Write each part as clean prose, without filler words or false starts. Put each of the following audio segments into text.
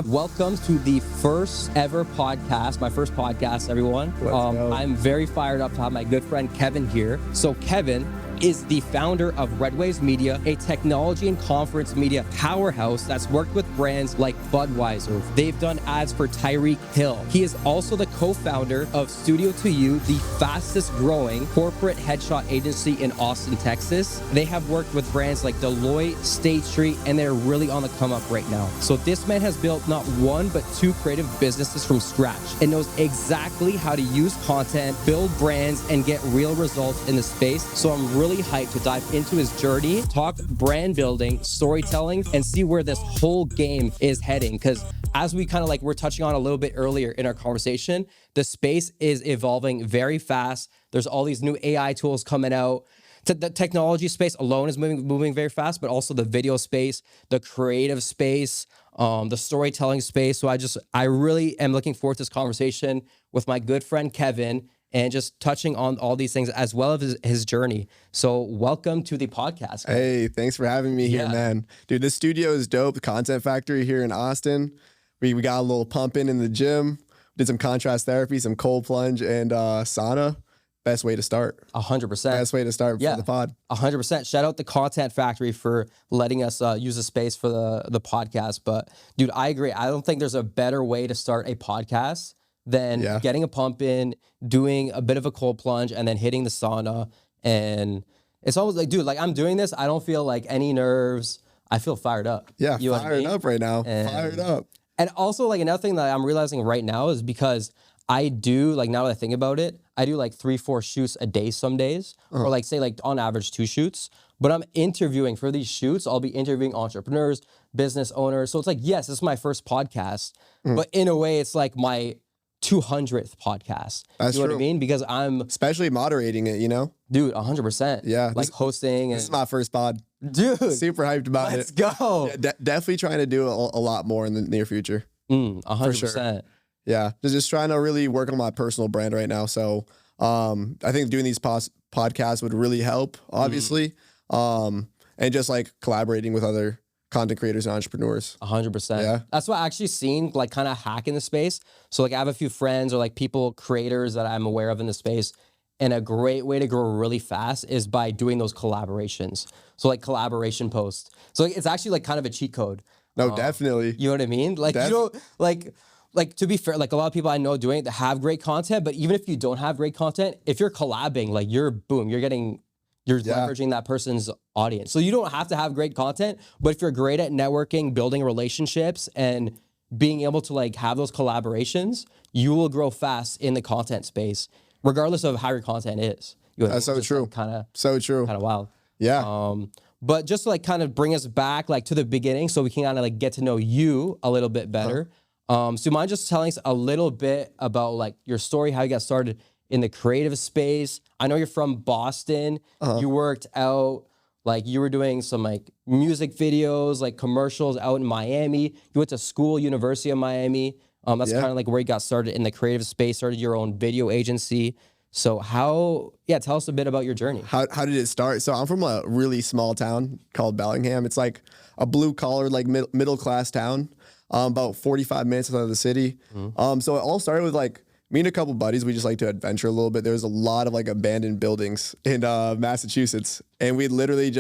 Welcome to the first ever podcast, my first podcast, everyone. I'm very fired up to have my good friend Kevin here. So Kevin is the founder of Red Waves Media, a technology and conference media powerhouse that's worked with brands like Budweiser. They've done ads for Tyreek Hill. He is also the co-founder of Studio to You, the fastest growing corporate headshot agency in Austin, Texas. They have worked with brands like Deloitte, State Street, and they're really on the come up right now. So this man has built not one, but two creative businesses from scratch and knows exactly how to use content, build brands, and get real results in the space. So I'm really hyped to dive into his journey, talk brand building, storytelling, and see where this whole game is heading. Because as we we're touching on a little bit earlier in our conversation, the space is evolving very fast. There's all these new AI tools coming out. The technology space alone is moving very fast, but also the video space, the creative space, the storytelling space. So I really am looking forward to this conversation with my good friend Kevin and just touching on all these things as well as his journey. So welcome to the podcast. Hey, thanks for having me here, man. Dude, this studio is dope. The Content Factory here in Austin. We got a little pumping in the gym. Did some contrast therapy, some cold plunge, and sauna. Best way to start. 100%. Best way to start for the pod. 100%. Shout out the Content Factory for letting us use the space for the podcast. But dude, I agree. I don't think there's a better way to start a podcast than getting a pump in, doing a bit of a cold plunge, and then hitting the sauna. And it's always like, dude, like I'm doing this. I don't feel like any nerves. I feel fired up. Yeah, fired up right now. Fired up. And also like another thing that I'm realizing right now is because I do, like now that I think about it, I do like 3-4 shoots a day some days, or like say like on average 2 shoots. But I'm interviewing for these shoots. I'll be interviewing entrepreneurs, business owners. So it's like, yes, this is my first podcast, but in a way it's like my 200th podcast. That's you know true. What I mean? Because I'm... Especially moderating it, you know? Dude, 100%. Yeah. Like hosting. This is my first pod. Dude. Super hyped about Let's go. Yeah, definitely trying to do a lot more in the near future. 100%. For sure. Yeah, just trying to really work on my personal brand right now. So I think doing these podcasts would really help, obviously. And just like collaborating with other content creators and entrepreneurs. 100%. Yeah. That's what I actually seen like kind of hack in the space. So like I have a few friends or like people, creators that I'm aware of in the space. And a great way to grow really fast is by doing those collaborations. So like collaboration posts. So it's actually like kind of a cheat code. No, definitely. You know what I mean? Like, you know, like to be fair, like a lot of people I know doing it that have great content, but even if you don't have great content, if you're collabing, like you're leveraging that person's audience. So you don't have to have great content, but if you're great at networking, building relationships, and being able to like have those collaborations, you will grow fast in the content space, regardless of how your content is. That's so true. So true. Kind of wild. Yeah. But just to like kind of bring us back like to the beginning so we can kind of like get to know you a little bit better. So you mind just telling us a little bit about like your story, how you got started in the creative space? I know you're from Boston. You worked out, like you were doing some like music videos, like commercials out in Miami. You went to school, University of Miami. That's kind of like where you got started in the creative space, started your own video agency. So tell us a bit about your journey. How did it start? So I'm from a really small town called Bellingham. It's like a blue collar, like middle class town. About 45 minutes outside of the city. So it all started with like me and a couple buddies. We just like to adventure a little bit. There was a lot of like abandoned buildings in Massachusetts. And we'd literally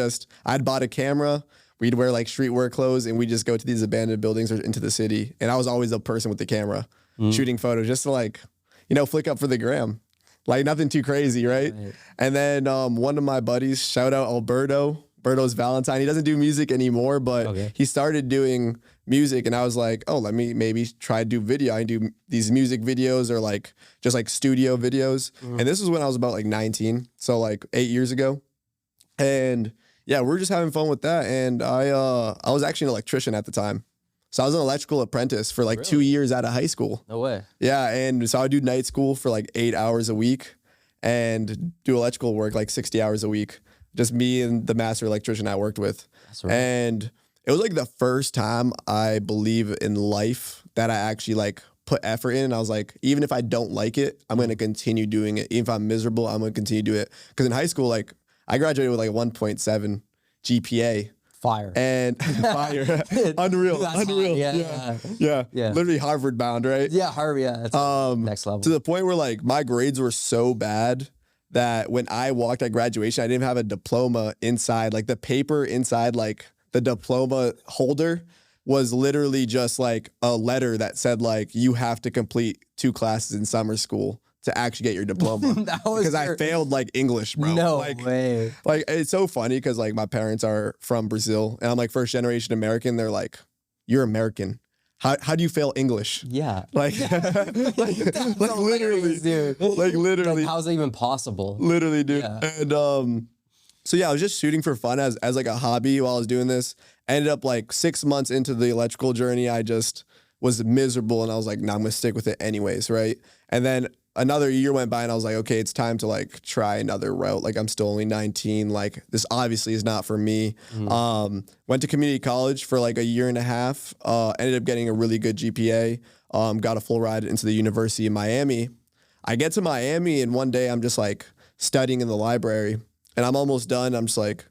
I'd bought a camera. We'd wear like streetwear clothes and we'd just go to these abandoned buildings or into the city. And I was always the person with the camera shooting photos just to like, you know, flick up for the gram. Like nothing too crazy, right? And then one of my buddies, shout out Alberto's Valentine. He doesn't do music anymore, but he started doing music, and I was like, oh, let me maybe try to do video. I do these music videos or like just like studio videos. And this was when I was about like 19, so like 8 years ago. And yeah, we were just having fun with that. And I was actually an electrician at the time. So I was an electrical apprentice for like 2 years out of high school. No way. Yeah, and so I would do night school for like 8 hours a week and do electrical work like 60 hours a week. Just me and the master electrician I worked with. That's right. And it was like the first time I believe in life that I actually like put effort in. And I was like, even if I don't like it, I'm going to continue doing it. Even if I'm miserable, I'm going to continue to do it. Because in high school, like I graduated with like 1.7 GPA. Fire. And fire. Unreal. Unreal. Yeah. Literally Harvard bound, right? Yeah, Harvard. Yeah. That's next level. To the point where like my grades were so bad that when I walked at graduation, I didn't have a diploma inside. Like the paper inside, like the diploma holder was literally just like a letter that said like, you have to complete 2 classes in summer school to actually get your diploma. Because I failed like English, bro. No like, way. Like it's so funny because like my parents are from Brazil and I'm like first generation American. They're like, you're American. How do you fail English? Yeah. Like, like literally, dude. Like literally. Like, how's that even possible? Literally, dude. Yeah. And so yeah, I was just shooting for fun as like a hobby while I was doing this. I ended up like 6 months into the electrical journey. I just was miserable and I was like, nah, I'm gonna stick with it anyways, right? And then another year went by and I was like, okay, it's time to like try another route. Like I'm still only 19. Like this obviously is not for me. Went to community college for like a year and a half. Ended up getting a really good GPA. Got a full ride into the University of Miami. I get to Miami and one day I'm just like studying in the library and I'm almost done. I'm just like,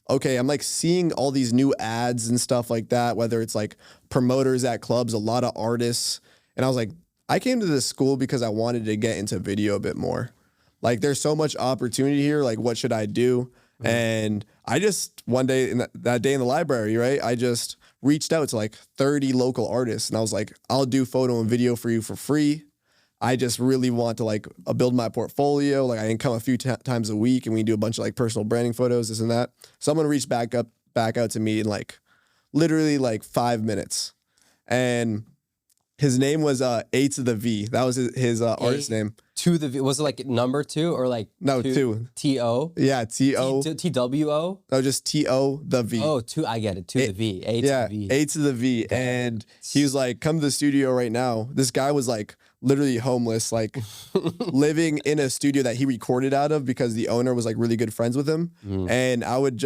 okay, I'm like seeing all these new ads and stuff like that, whether it's like promoters at clubs, a lot of artists. And I was like, I came to this school because I wanted to get into video a bit more. Like there's so much opportunity here. Like what should I do? And I just one day in that day in the library, right? I just reached out to like 30 local artists and I was like, I'll do photo and video for you for free. I just really want to like build my portfolio. Like I can come a few times a week and we do a bunch of like personal branding photos, this and that. Someone reached back out to me in like literally like 5 minutes. And his name was A to the V. That was his artist name. To the V. Was it like number 2 or like no 2? T-O? Yeah, T-O. T-W-O? No, just T-O, the V. Oh, I get it. To the V. A to the V. A to the V. And he was like, come to the studio right now. This guy was like literally homeless, like living in a studio that he recorded out of because the owner was like really good friends with him. And I went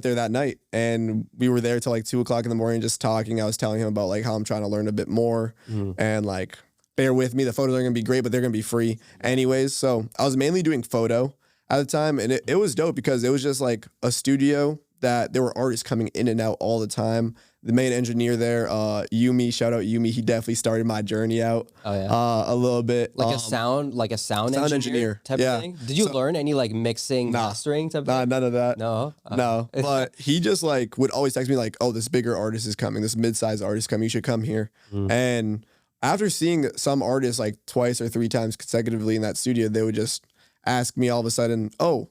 there that night and we were there till like 2 o'clock in the morning just talking. I was telling him about like how I'm trying to learn a bit more and like, bear with me. The photos are going to be great, but they're going to be free anyways. So I was mainly doing photo at the time and it was dope because it was just like a studio that there were artists coming in and out all the time. The main engineer there, Yumi, shout out Yumi. He definitely started my journey out a little bit. Like a sound engineer type of thing? Did you learn any like mixing, mastering type of thing? None of that. No? No. But he just like would always text me like, oh, this bigger artist is coming. This mid-sized artist is coming. You should come here. And after seeing some artists like twice or 3 times consecutively in that studio, they would just ask me all of a sudden, oh,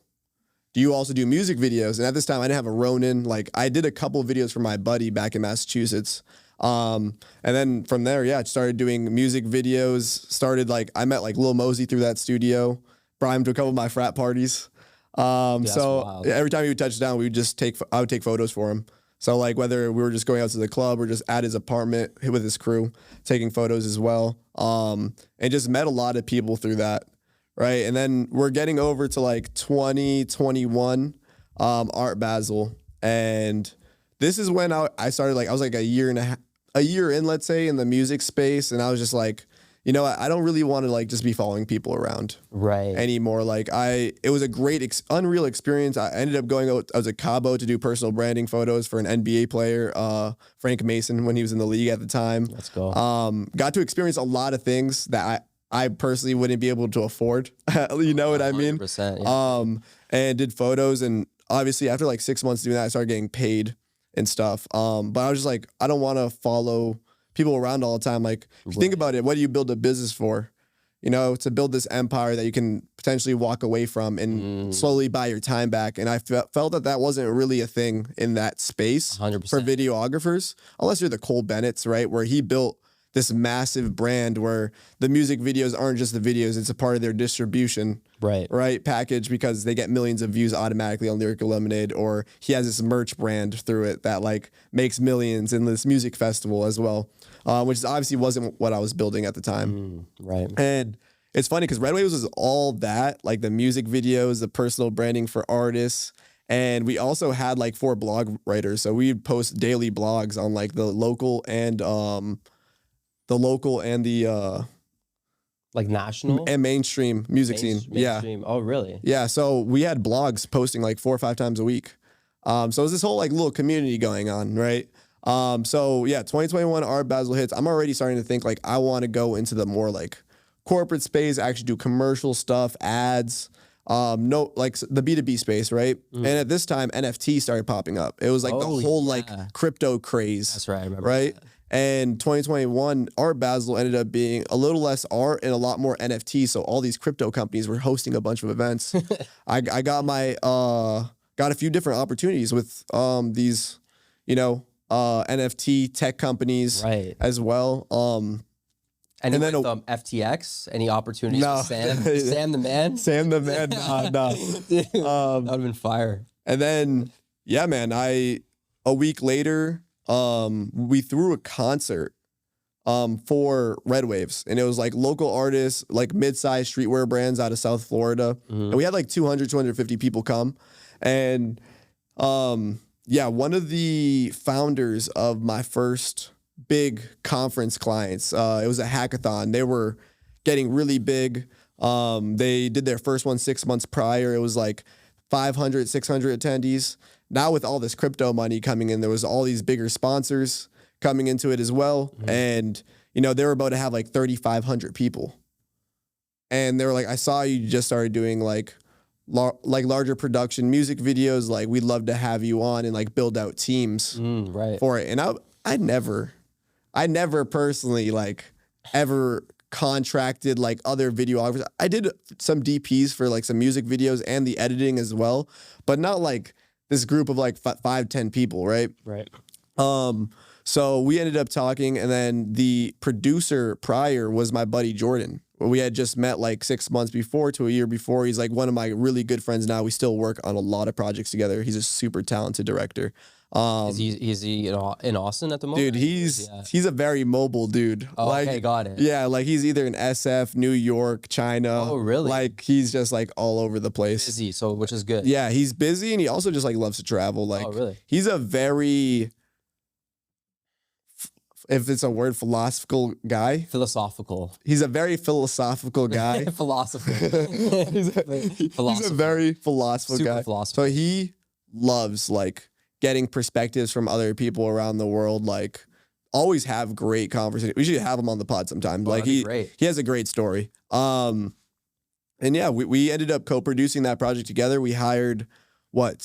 do you also do music videos? And at this time, I didn't have a Ronin. Like I did a couple of videos for my buddy back in Massachusetts. And then from there, I started doing music videos. Started like, I met like Lil Mosey through that studio. Brought him to a couple of my frat parties. So every time he would touch down, I would take photos for him. So like whether we were just going out to the club or just at his apartment with his crew, taking photos as well. And just met a lot of people through that. Right. And then we're getting over to like 2021 Art Basel. And this is when I started like, I was like a year in, let's say, in the music space. And I was just like, you know, I don't really want to like just be following people around anymore. Like it was a great, unreal experience. I ended up going out as a Cabo to do personal branding photos for an NBA player, Frank Mason, when he was in the league at the time. Let's go. Got to experience a lot of things that I personally wouldn't be able to afford. You know what I mean? 100%, yeah. And did photos. And obviously after like 6 months doing that, I started getting paid and stuff. But I was just like, I don't want to follow people around all the time. Like, if you think about it, what do you build a business for? You know, to build this empire that you can potentially walk away from and slowly buy your time back. And I felt that wasn't really a thing in that space 100%. For videographers, unless you're the Cole Bennett's, right? Where he built this massive brand where the music videos aren't just the videos, it's a part of their distribution package because they get millions of views automatically on Lyrical Lemonade, or he has this merch brand through it that like makes millions in this music festival as well, which obviously wasn't what I was building at the time. And it's funny because Red Waves was all that, like the music videos, the personal branding for artists. And we also had like 4 blog writers. So we'd post daily blogs on like the local and the like national and mainstream music scene. Mainstream. Oh, really? Yeah. So we had blogs posting like 4 or 5 times a week. So it was this whole like little community going on, right? So yeah, 2021 Art Basel hits. I'm already starting to think like I want to go into the more like corporate space, actually do commercial stuff, ads, no, like the B2B space, right? And at this time, NFT started popping up. It was like the whole like crypto craze. That's right, I remember. Right? That. And 2021, Art Basel ended up being a little less art and a lot more NFT. So all these crypto companies were hosting a bunch of events. I got my got a few different opportunities with these, you know, NFT tech companies as well. And then FTX, any opportunities with Sam? Sam the man? Sam the man, no. That would have been fire. And then, yeah, man, a week later, we threw a concert for Red Waves. And it was like local artists, like mid-sized streetwear brands out of South Florida. And we had like 200, 250 people come. And yeah, one of the founders of my first big conference clients, it was a hackathon. They were getting really big. They did their first one 6 months prior. It was like 500, 600 attendees. Now with all this crypto money coming in, there was all these bigger sponsors coming into it as well. And, you know, they were about to have like 3,500 people. And they were like, I saw you just started doing like larger production music videos. Like, we'd love to have you on and like build out teams for it. And I never personally like ever contracted like other videographers. I did some DPs for like some music videos and the editing as well, but not like this group of like 5-10 people, right? Right. So we ended up talking, and then the producer prior was my buddy Jordan. We had just met like 6 months before to a year before. He's like one of my really good friends now. We still work on a lot of projects together. He's a super talented director. Is he in Austin at the moment? Dude, he's a very mobile dude. Oh, like, okay, got it. Yeah, like he's either in SF, New York, China. Oh, really? Like he's just like all over the place. Busy, so which is good. Yeah, he's busy, and he also just like loves to travel. Like, oh, really? He's a very, if it's a word, philosophical. He's a very philosophical guy. Philosopher. He's a very philosophical guy. Philosopher. So he loves like getting perspectives from other people around the world. Like, always have great conversations. We should have him on the pod sometime. Oh, like he has a great story. And yeah, we ended up co-producing that project together. We hired 5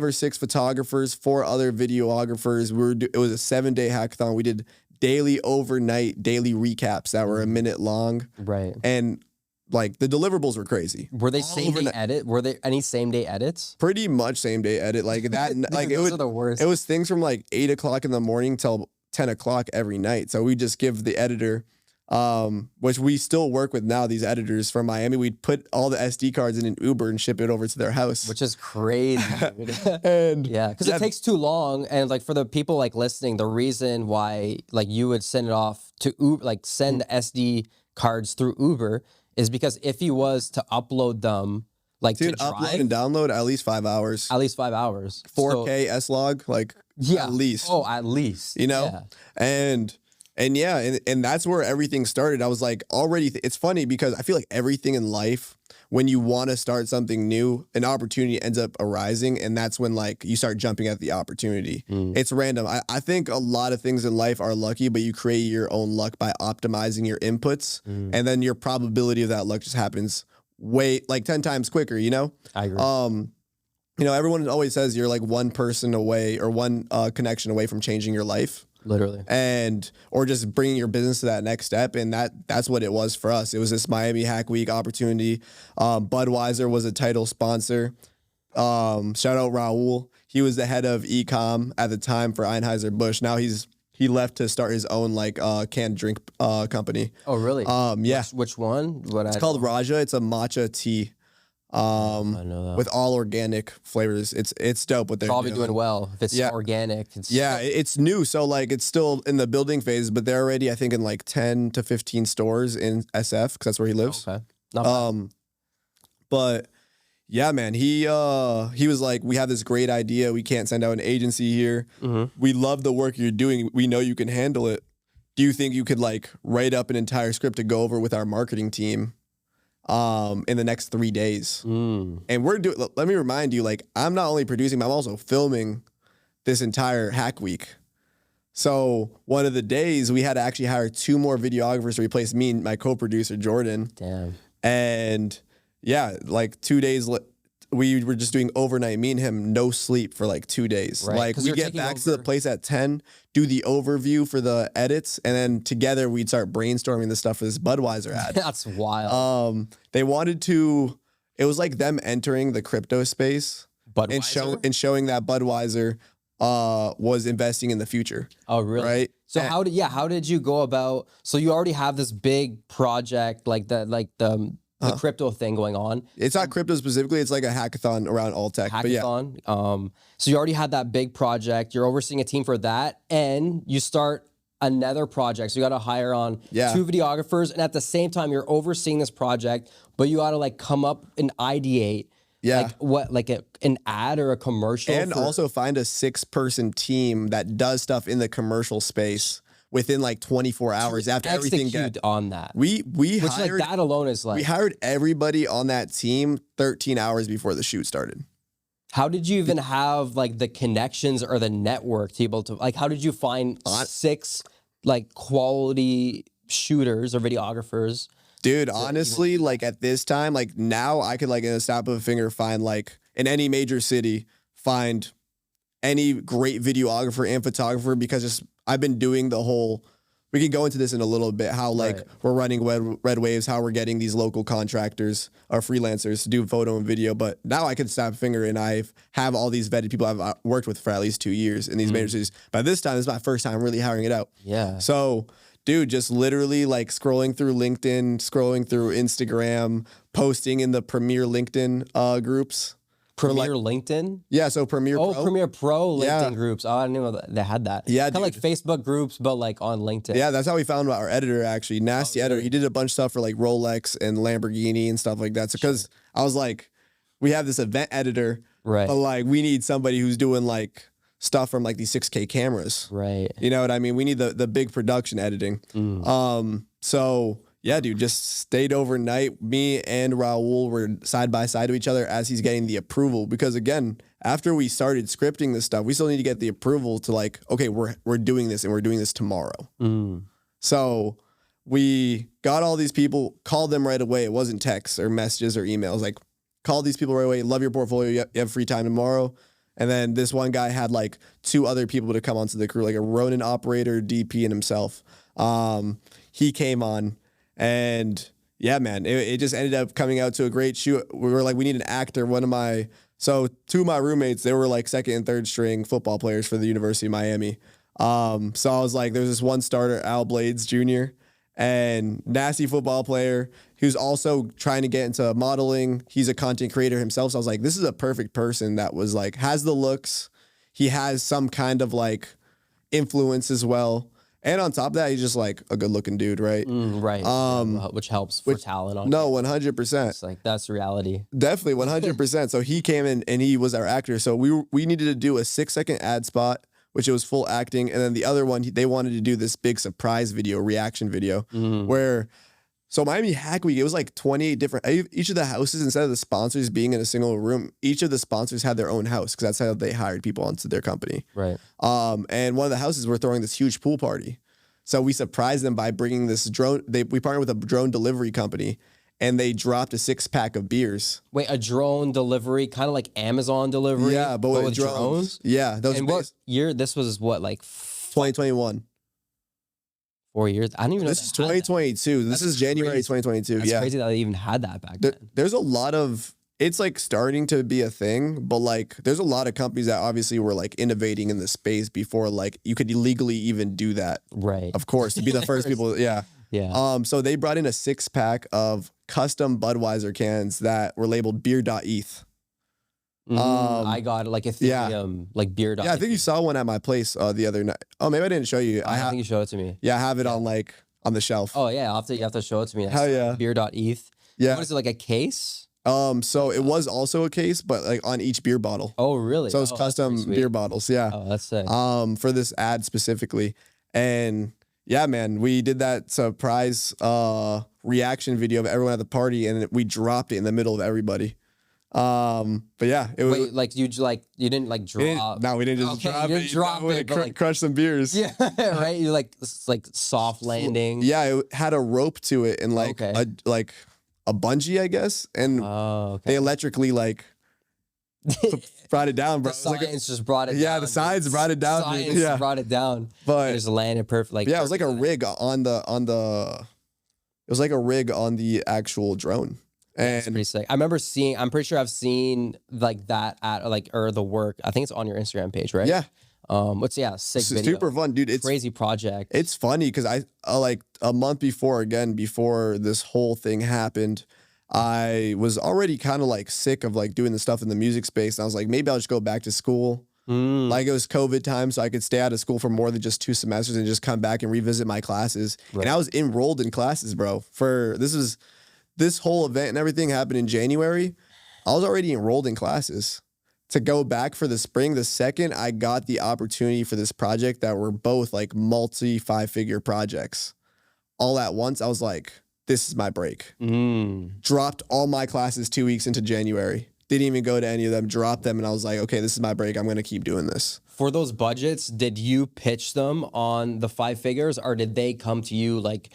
or 6 photographers, 4 other videographers. It was a 7-day hackathon. We did daily recaps that were a minute long. Right. And like the deliverables were crazy. Were they same day edit? Were there any same day edits? Pretty much same day edit. Like that. Like Those are the worst. It was things from like 8 o'clock in the morning till 10 o'clock every night. So we just give the editor, which we still work with now, these editors from Miami. We'd put all the SD cards in an Uber and ship it over to their house. Which is crazy. And yeah, because it takes too long. And like for the people like listening, the reason why like you would send it off to Uber, like send the SD cards through Uber, is because if he was to upload them, like to drive, upload and download, at least 5 hours. At least 5 hours. 4K S-Log, like at least. Oh, at least. You know? Yeah. And yeah, and that's where everything started. I was like, already, it's funny because I feel like everything in life, when you want to start something new, an opportunity ends up arising, and that's when like you start jumping at the opportunity. It's random. I think a lot of things in life are lucky, but you create your own luck by optimizing your inputs, and then your probability of that luck just happens like 10 times quicker, you know? I agree. You know, everyone always says you're like one person away or one connection away from changing your life. Literally. Or just bringing your business to that next step. And that's what it was for us. It was this Miami Hack Week opportunity. Budweiser was a title sponsor. Shout out Raul. He was the head of e-com at the time for Anheuser-Busch. Now he left to start his own like canned drink company. Oh, really? Yeah. Which one? It's called Raja. It's a matcha tea. I know that. With all organic flavors. It's dope what they're probably doing well. If it's organic. It's new. So like it's still in the building phase, but they're already, I think, in like 10 to 15 stores in SF because that's where he lives. Okay. Not bad. But yeah, man, he was like, we have this great idea. We can't send out an agency here. We love the work you're doing. We know you can handle it. Do you think you could like write up an entire script to go over with our marketing team? in the next 3 days. And let me remind you, like, I'm not only producing, but I'm also filming this entire hack week. So one of the days we had to actually hire 2 more videographers to replace me and my co-producer, Jordan. Damn. And yeah, like 2 days, we were just doing overnight, me and him, no sleep for like 2 days. Right, Like we get back to the place at 10, do the overview for the edits, and then together we'd start brainstorming the stuff for this Budweiser ad. That's wild. They wanted to, it was like them entering the crypto space and showing that Budweiser was investing in the future. Oh, really? Right? So how did you go about, so you already have this big project, like the crypto thing going on. It's not crypto specifically, it's like a hackathon around all tech. Hackathon. But yeah. So you already had that big project, you're overseeing a team for that, and you start another project. So you got to hire on 2 videographers, and at the same time you're overseeing this project, but you got to like come up and ideate an ad or a commercial, and also find a 6-person team that does stuff in the commercial space within like 24 hours after everything on that. We hired, like that alone is like, we hired everybody on that team 13 hours before the shoot started. How did you even have like the connections or the network to be able to, like, how did you find 6 like quality shooters or videographers? Dude, honestly, like at this time, like now I could like in a snap of a finger find like in any major city, find any great videographer and photographer, because I've been doing the whole, we can go into this in a little bit, how like we're running Red Waves, how we're getting these local contractors or freelancers to do photo and video. But now I can snap a finger and I have all these vetted people I've worked with for at least 2 years in these major cities. By this time, this is my first time really hiring it out. Yeah. So dude, just literally like scrolling through LinkedIn, scrolling through Instagram, posting in the Premier LinkedIn groups. Premier LinkedIn? Yeah, so Premier Pro. Oh, Premier Pro LinkedIn groups. Oh, I didn't know they had that. Yeah, kind of like Facebook groups, but like on LinkedIn. Yeah, that's how we found our editor, actually. Nasty editor. He did a bunch of stuff for like Rolex and Lamborghini and stuff like that. So because I was like, we have this event editor, but like we need somebody who's doing like stuff from like these 6K cameras. Right. You know what I mean? We need the big production editing. So yeah, dude, just stayed overnight. Me and Raul were side by side to each other as he's getting the approval. Because again, after we started scripting this stuff, we still need to get the approval to like, okay, we're doing this and we're doing this tomorrow. So we got all these people, called them right away. It wasn't texts or messages or emails. Like, called these people right away. Love your portfolio. You have free time tomorrow. And then this one guy had like 2 other people to come onto the crew, like a Ronin operator, DP, and himself. He came on, and yeah, man, it just ended up coming out to a great shoot. We were like, we need an actor. 2 of my roommates, they were like 2nd and 3rd string football players for the University of Miami. So I was like, there's this one starter, Al Blades Jr., and nasty football player who's also trying to get into modeling. He's a content creator himself. So I was like, this is a perfect person that was like, has the looks. He has some kind of like influence as well. And on top of that, he's just like a good looking dude, right? Right. Which helps for talent. No, 100%. It's like, that's reality. Definitely 100%. So he came in and he was our actor. So we needed to do a 6-second ad spot, which it was full acting. And then the other one, they wanted to do this big surprise video, reaction video, where, so Miami Hack Week, it was like 28 different, each of the houses, instead of the sponsors being in a single room, each of the sponsors had their own house, because that's how they hired people onto their company. Right. And one of the houses were throwing this huge pool party. So we surprised them by bringing this drone. We partnered with a drone delivery company, and they dropped a 6-pack of beers. Wait, a drone delivery, kind of like Amazon delivery? Yeah, but with drones. Yeah. And what year? This was what, like 2021. 4 years? I don't even know. This is 2022. This is January 2022. That's crazy that they even had that back then. There's a lot of, it's like starting to be a thing, but like there's a lot of companies that obviously were like innovating in the space before like you could legally even do that. Right. Of course, to be the first people. Yeah. Yeah. So they brought in a 6-pack of custom Budweiser cans that were labeled beer.eth. I got it, like Ethereum, like beer. Yeah, I think you saw one at my place the other night. Oh, maybe I didn't show you. I think you showed it to me. Yeah, I have it on like on the shelf. Oh yeah, you have to show it to me. Hell yeah. Beer.eth. Yeah. What is it, like a case? So it was also a case, but like on each beer bottle. Oh really? So it's custom beer bottles. Yeah. Oh, that's sick. For this ad specifically, and yeah, man, we did that surprise reaction video of everyone at the party, and we dropped it in the middle of everybody. But yeah, it was. Wait, like you didn't like drop. No, we didn't just Okay, drop you it. didn't drop it, but like, crush some beers. yeah, right. You like it's like soft landing. Yeah, it had a rope to it and like a bungee, I guess, and they electrically like brought it down, bro. The science just brought it down. Yeah, the science brought it down. Science brought it down. But it just landed perfect. Like, yeah, it was like a rig on the it was like a rig on the actual drone. And it's pretty sick. I'm pretty sure I've seen like that at like, or the work. I think it's on your Instagram page, right? Yeah. Sick video. Super fun, dude. It's crazy project. It's funny because I like a month before this whole thing happened, I was already kind of like sick of like doing the stuff in the music space. And I was like, maybe I'll just go back to school. Like it was COVID time, so I could stay out of school for more than just 2 semesters and just come back and revisit my classes. Right. And I was enrolled in classes, bro. This whole event and everything happened in January. I was already enrolled in classes to go back for the spring. The second I got the opportunity for this project that were both like multi 5-figure projects all at once, I was like, this is my break. Dropped all my classes 2 weeks into January. Didn't even go to any of them, dropped them. And I was like, okay, this is my break. I'm going to keep doing this. For those budgets, did you pitch them on the 5 figures, or did they come to you like,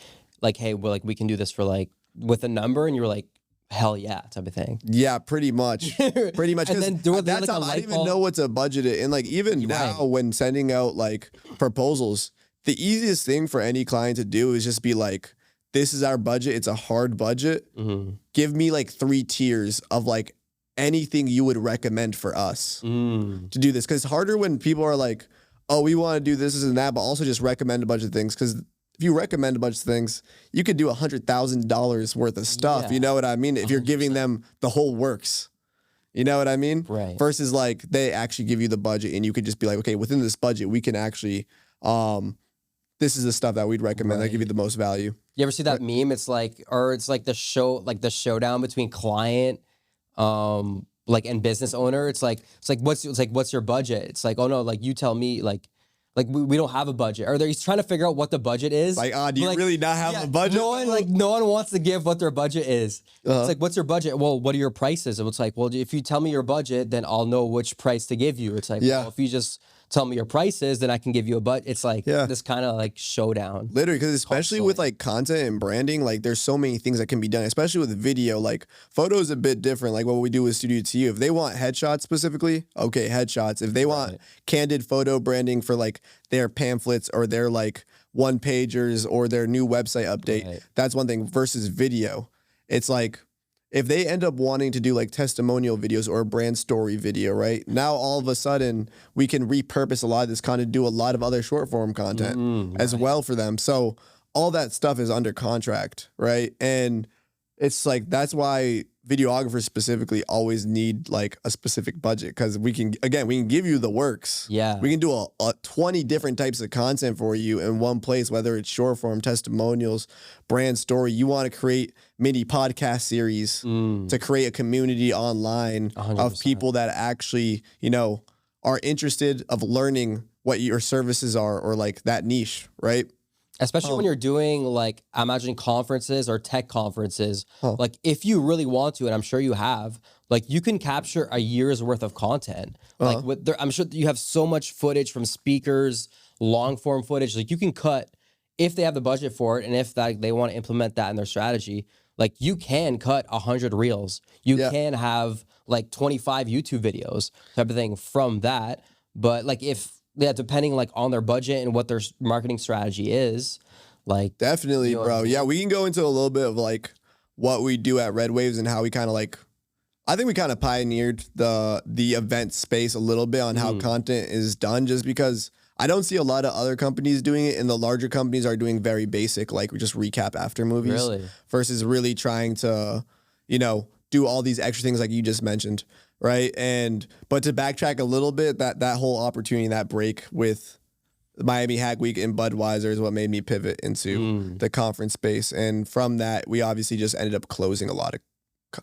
hey, well, like we can do this for like with a number, and you were like, hell yeah, type of thing? Yeah, pretty much. Pretty much. And then at that time, I didn't even know what to budget it. And like even now when sending out like proposals, the easiest thing for any client to do is just be like, this is our budget. It's a hard budget. Give me like 3 tiers of like anything you would recommend for us to do this. Because it's harder when people are like, oh, we want to do this and that, but also just recommend a bunch of things. Because if you recommend a bunch of things, you could do $100,000 worth of stuff. Yeah. You know what I mean? If you're giving them the whole works, you know what I mean? Right. Versus like they actually give you the budget and you could just be like, okay, within this budget, we can actually, this is the stuff that we'd recommend that give you the most value. You ever see that meme? It's like the showdown between client, like and business owner. It's like what's your budget? It's like, oh no, like you tell me, like we don't have a budget. Or he's trying to figure out what the budget is. Like, do you really not have a budget? No one wants to give what their budget is. It's like, what's your budget? Well, what are your prices? And it's like, well, if you tell me your budget, then I'll know which price to give you. It's like, well, if you just tell me your prices, then I can give you a budget. It's like this kind of like showdown. Literally, because especially with like content and branding, like there's so many things that can be done, especially with video. Like photo is a bit different, like what we do with Studio TU. If they want headshots specifically, okay, headshots. If they want candid photo branding for like their pamphlets or their like one pagers or their new website update, that's one thing. Versus video, it's like, if they end up wanting to do like testimonial videos or a brand story video, right? Now, all of a sudden, we can repurpose a lot of this content, do a lot of other short form content as well for them. So all that stuff is under contract, right? And it's like, that's why videographers specifically always need like a specific budget, because we can give you the works. Yeah. We can do a 20 different types of content for you in one place, whether it's short form, testimonials, brand story. You want to create mini podcast series to create a community online 100%. Of people that actually, are interested of learning what your services are or like that niche, right? Especially when you're doing like, I imagine conferences or tech conferences, like if you really want to, and I'm sure you have, like you can capture a year's worth of content. Like I'm sure you have so much footage from speakers, long form footage. Like you can cut, if they have the budget for it, and if they want to implement that in their strategy, like you can cut 100 reels. You can have like 25 YouTube videos type of thing from that. But like depending like on their budget and what their marketing strategy is, like definitely, bro. Yeah, we can go into a little bit of like what we do at Red Waves and how we kind of like, I think we kind of pioneered the event space a little bit on how content is done, just because I don't see a lot of other companies doing it, and the larger companies are doing very basic, like we just recap after movies, versus really trying to, do all these extra things like you just mentioned. Right. But to backtrack a little bit, that whole opportunity, that break with Miami Hack Week and Budweiser is what made me pivot into the conference space. And from that, we obviously just ended up closing a lot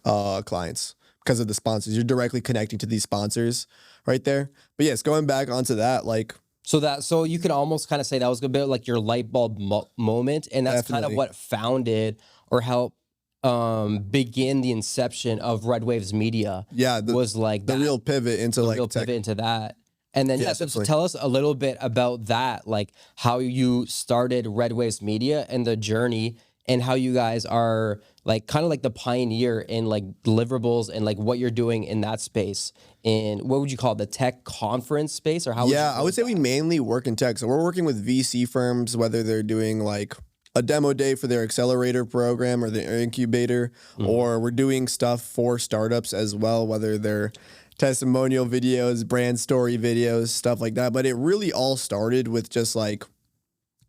of clients because of the sponsors. You're directly connecting to these sponsors right there. But yes, going back onto that, like, So you can almost kind of say that was a bit like your light bulb moment, and that's kind of what founded or helped begin the inception of Red Waves Media. Yeah, was like the real pivot into like pivot into that. And then so tell us a little bit about that, like how you started Red Waves Media and the journey, and how you guys are like kind of like the pioneer in like deliverables and like what you're doing in that space. In what would you call it, the tech conference space, or how? I would say we mainly work in tech. So we're working with VC firms, whether they're doing like a demo day for their accelerator program or their incubator, or we're doing stuff for startups as well, whether they're testimonial videos, brand story videos, stuff like that. But it really all started with just like,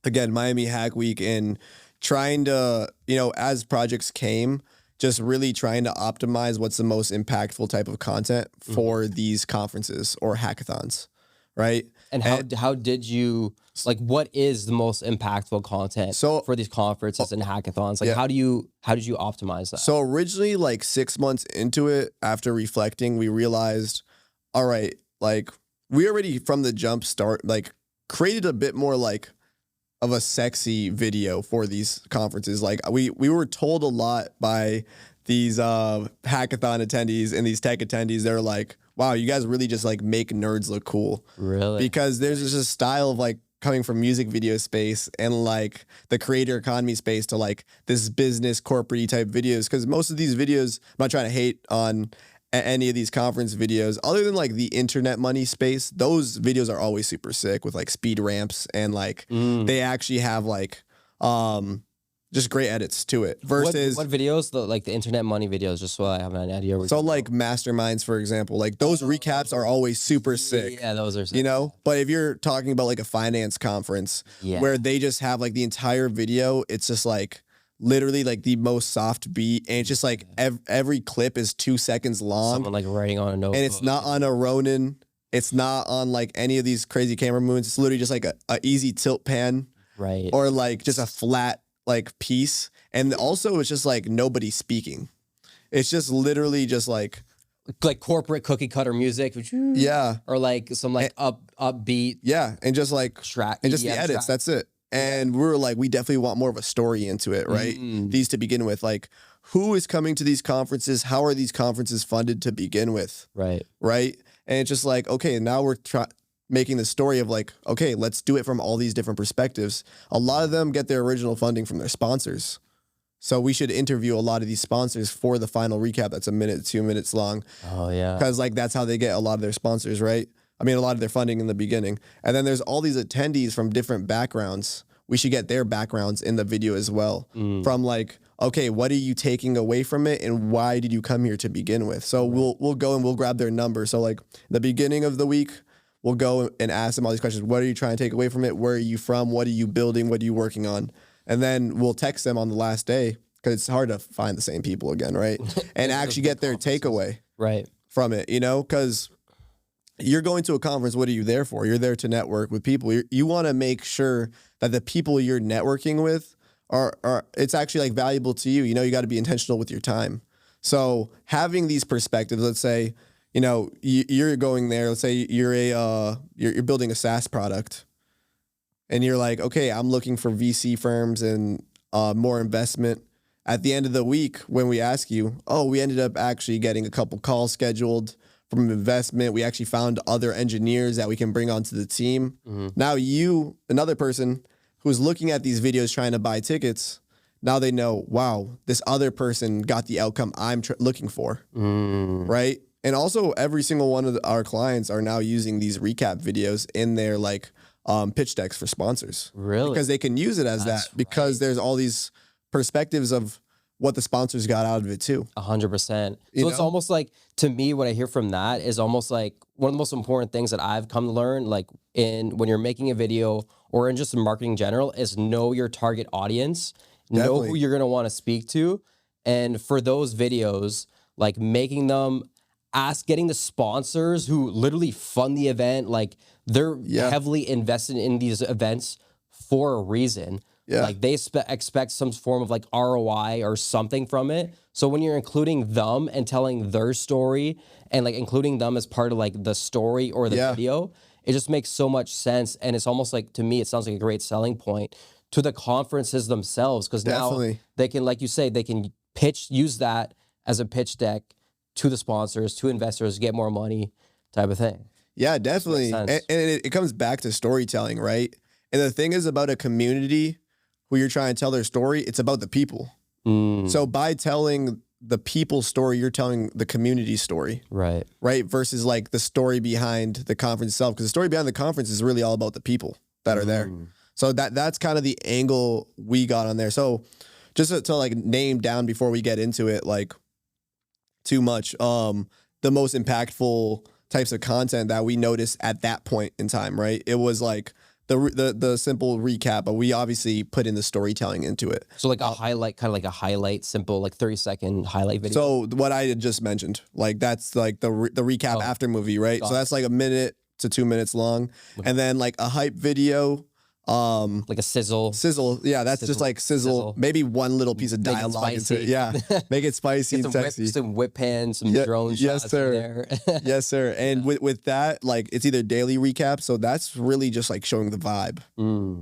again, Miami Hack Week and trying to, as projects came, just really trying to optimize what's the most impactful type of content for these conferences or hackathons, right? And how did you, like, what is the most impactful content for these conferences and hackathons? Like, how did you optimize that? So originally, like 6 months into it, after reflecting, we realized, all right, like we already from the jump start, like created a bit more like of a sexy video for these conferences. Like we were told a lot by these hackathon attendees and these tech attendees. They're like, wow, you guys really just like make nerds look cool. Really? Because there's just a style of like coming from music video space and like the creator economy space to like this business corporate type videos. Because most of these videos, I'm not trying to hate on any of these conference videos, other than like the internet money space, those videos are always super sick with like speed ramps and like they actually have like just great edits to it. Versus what videos, like the internet money videos, just so I have an idea. So like masterminds, for example, like those recaps are always super sick. Yeah, those are sick. But if you're talking about like a finance conference where they just have like the entire video, it's just like literally like the most soft beat, and it's just like every clip is 2 seconds long. Someone like writing on a notebook. And it's not on a Ronin. It's not on like any of these crazy camera moves. It's literally just like a easy tilt pan. Right. Or like just a flat like piece. And also it's just like nobody speaking. It's just literally just like corporate cookie cutter music. Yeah. Or like some like upbeat. Yeah. And just like track. And just the edits. That's it. And we were like, we definitely want more of a story into it, right? These to begin with, like, who is coming to these conferences? How are these conferences funded to begin with? Right. Right. And it's just like, okay, now we're making the story of like, okay, let's do it from all these different perspectives. A lot of them get their original funding from their sponsors. So we should interview a lot of these sponsors for the final recap that's 1 minute, 2 minutes long. Oh, yeah. Because like that's how they get a lot of their sponsors, right? I mean, a lot of their funding in the beginning. And then there's all these attendees from different backgrounds. We should get their backgrounds in the video as well. From like, okay, what are you taking away from it and why did you come here to begin with? So we'll go and we'll grab their number. So like the beginning of the week, we'll go and ask them all these questions. What are you trying to take away from it? Where are you from? What are you building? What are you working on? And then we'll text them on the last day because it's hard to find the same people again, right? And actually get their takeaway from it, because you're going to a conference. What are you there for? You're there to network with people. You want to make sure that the people you're networking with are it's actually like valuable to you. You got to be intentional with your time. So having these perspectives, let's say, you're going there. Let's say you're building a SaaS product, and you're like, okay, I'm looking for VC firms and more investment. At the end of the week, when we ask you, we ended up actually getting a couple calls scheduled from investment. We actually found other engineers that we can bring onto the team. Now another person who's looking at these videos trying to buy tickets, now they know, wow, this other person got the outcome I'm looking for, right? And also every single one of our clients are now using these recap videos in their like pitch decks for sponsors. Really? Because they can use it as because there's all these perspectives of what the sponsors got out of it too. 100%. So it's almost like, to me, what I hear from that is almost like one of the most important things that I've come to learn, like when you're making a video or in just marketing in general, is know your target audience, know who you're going to want to speak to. And for those videos, like making them getting the sponsors who literally fund the event, like they're heavily invested in these events for a reason. Yeah. Like they expect some form of like ROI or something from it. So when you're including them and telling their story and like including them as part of like the story or the video, it just makes so much sense. And it's almost like, to me, it sounds like a great selling point to the conferences themselves, because now they can, like you say, they can use that as a pitch deck to the sponsors, to investors, get more money type of thing. Yeah, definitely. And it comes back to storytelling, right? And the thing is about a community who you're trying to tell their story, it's about the people. So by telling the people's story, you're telling the community story. Right. Versus like the story behind the conference itself. Because the story behind the conference is really all about the people that are there. So that's kind of the angle we got on there. So just to like name down before we get into it, like too much, the most impactful types of content that we noticed at that point in time, right? It was like the simple recap, but we obviously put in the storytelling into it. So like a highlight, kind of like a highlight, simple, like 30-second highlight video. So what I had just mentioned, like that's like the recap after movie, right? So that's like 1 minute to 2 minutes long. And then like a hype video, like a sizzle. Yeah, that's just like sizzle. Maybe one little piece of dialogue into it. Yeah, make it spicy and sexy. Some whip pans, some drone shots. Yes, sir. There. Yes, sir. And with that, like it's either daily recap. So that's really just like showing the vibe.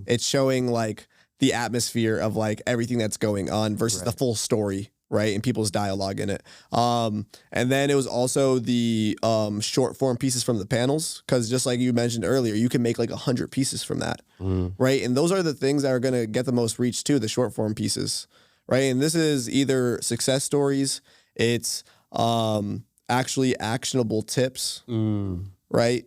It's showing like the atmosphere of like everything that's going on versus the full story. Right, and people's dialogue in it. And then it was also the short form pieces from the panels, because just like you mentioned earlier, you can make like 100 pieces from that, right? And those are the things that are going to get the most reach too, the short form pieces, right? And this is either success stories, it's actually actionable tips, right,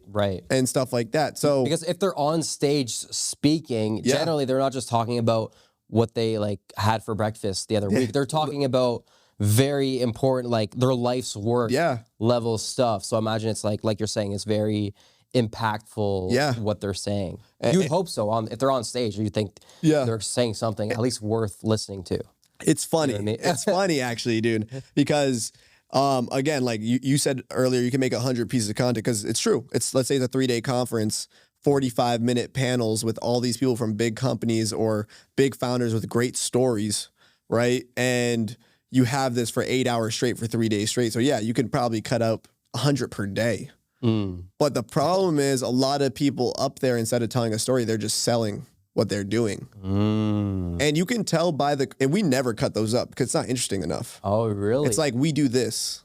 and stuff like that. So because if they're on stage speaking, generally they're not just talking about what they like had for breakfast the other week. They're talking about very important, like their life's work level stuff. So imagine it's like you're saying, it's very impactful what they're saying. You would hope so. If they're on stage, you think they're saying something at least worth listening to. It's funny. You know what I mean? It's funny actually, dude, because again, like you said earlier, you can make 100 pieces of content, because it's true. Let's say it's a 3-day conference, 45-minute panels with all these people from big companies or big founders with great stories, right? And you have this for 8 hours straight for 3 days straight. So yeah, you can probably cut out 100 per day. But the problem is a lot of people up there, instead of telling a story, they're just selling what they're doing. And you can tell and we never cut those up because it's not interesting enough. Oh, really? It's like, we do this,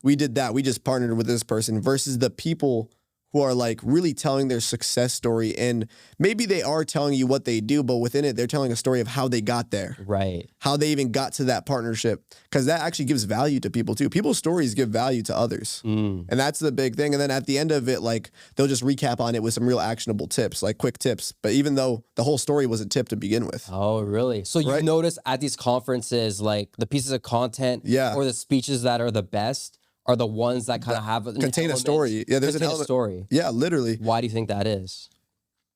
we did that, we just partnered with this person, versus the people who are like really telling their success story. And maybe they are telling you what they do, but within it, they're telling a story of how they got there. Right. How they even got to that partnership. Because that actually gives value to people too. People's stories give value to others. And that's the big thing. And then at the end of it, like they'll just recap on it with some real actionable tips, like quick tips. But even though the whole story was a tip to begin with. Oh, really? So you notice at these conferences, like the pieces of content or the speeches that are the best are the ones that kind of have contain a story. Yeah, there's an story. Yeah, literally. Why do you think that is?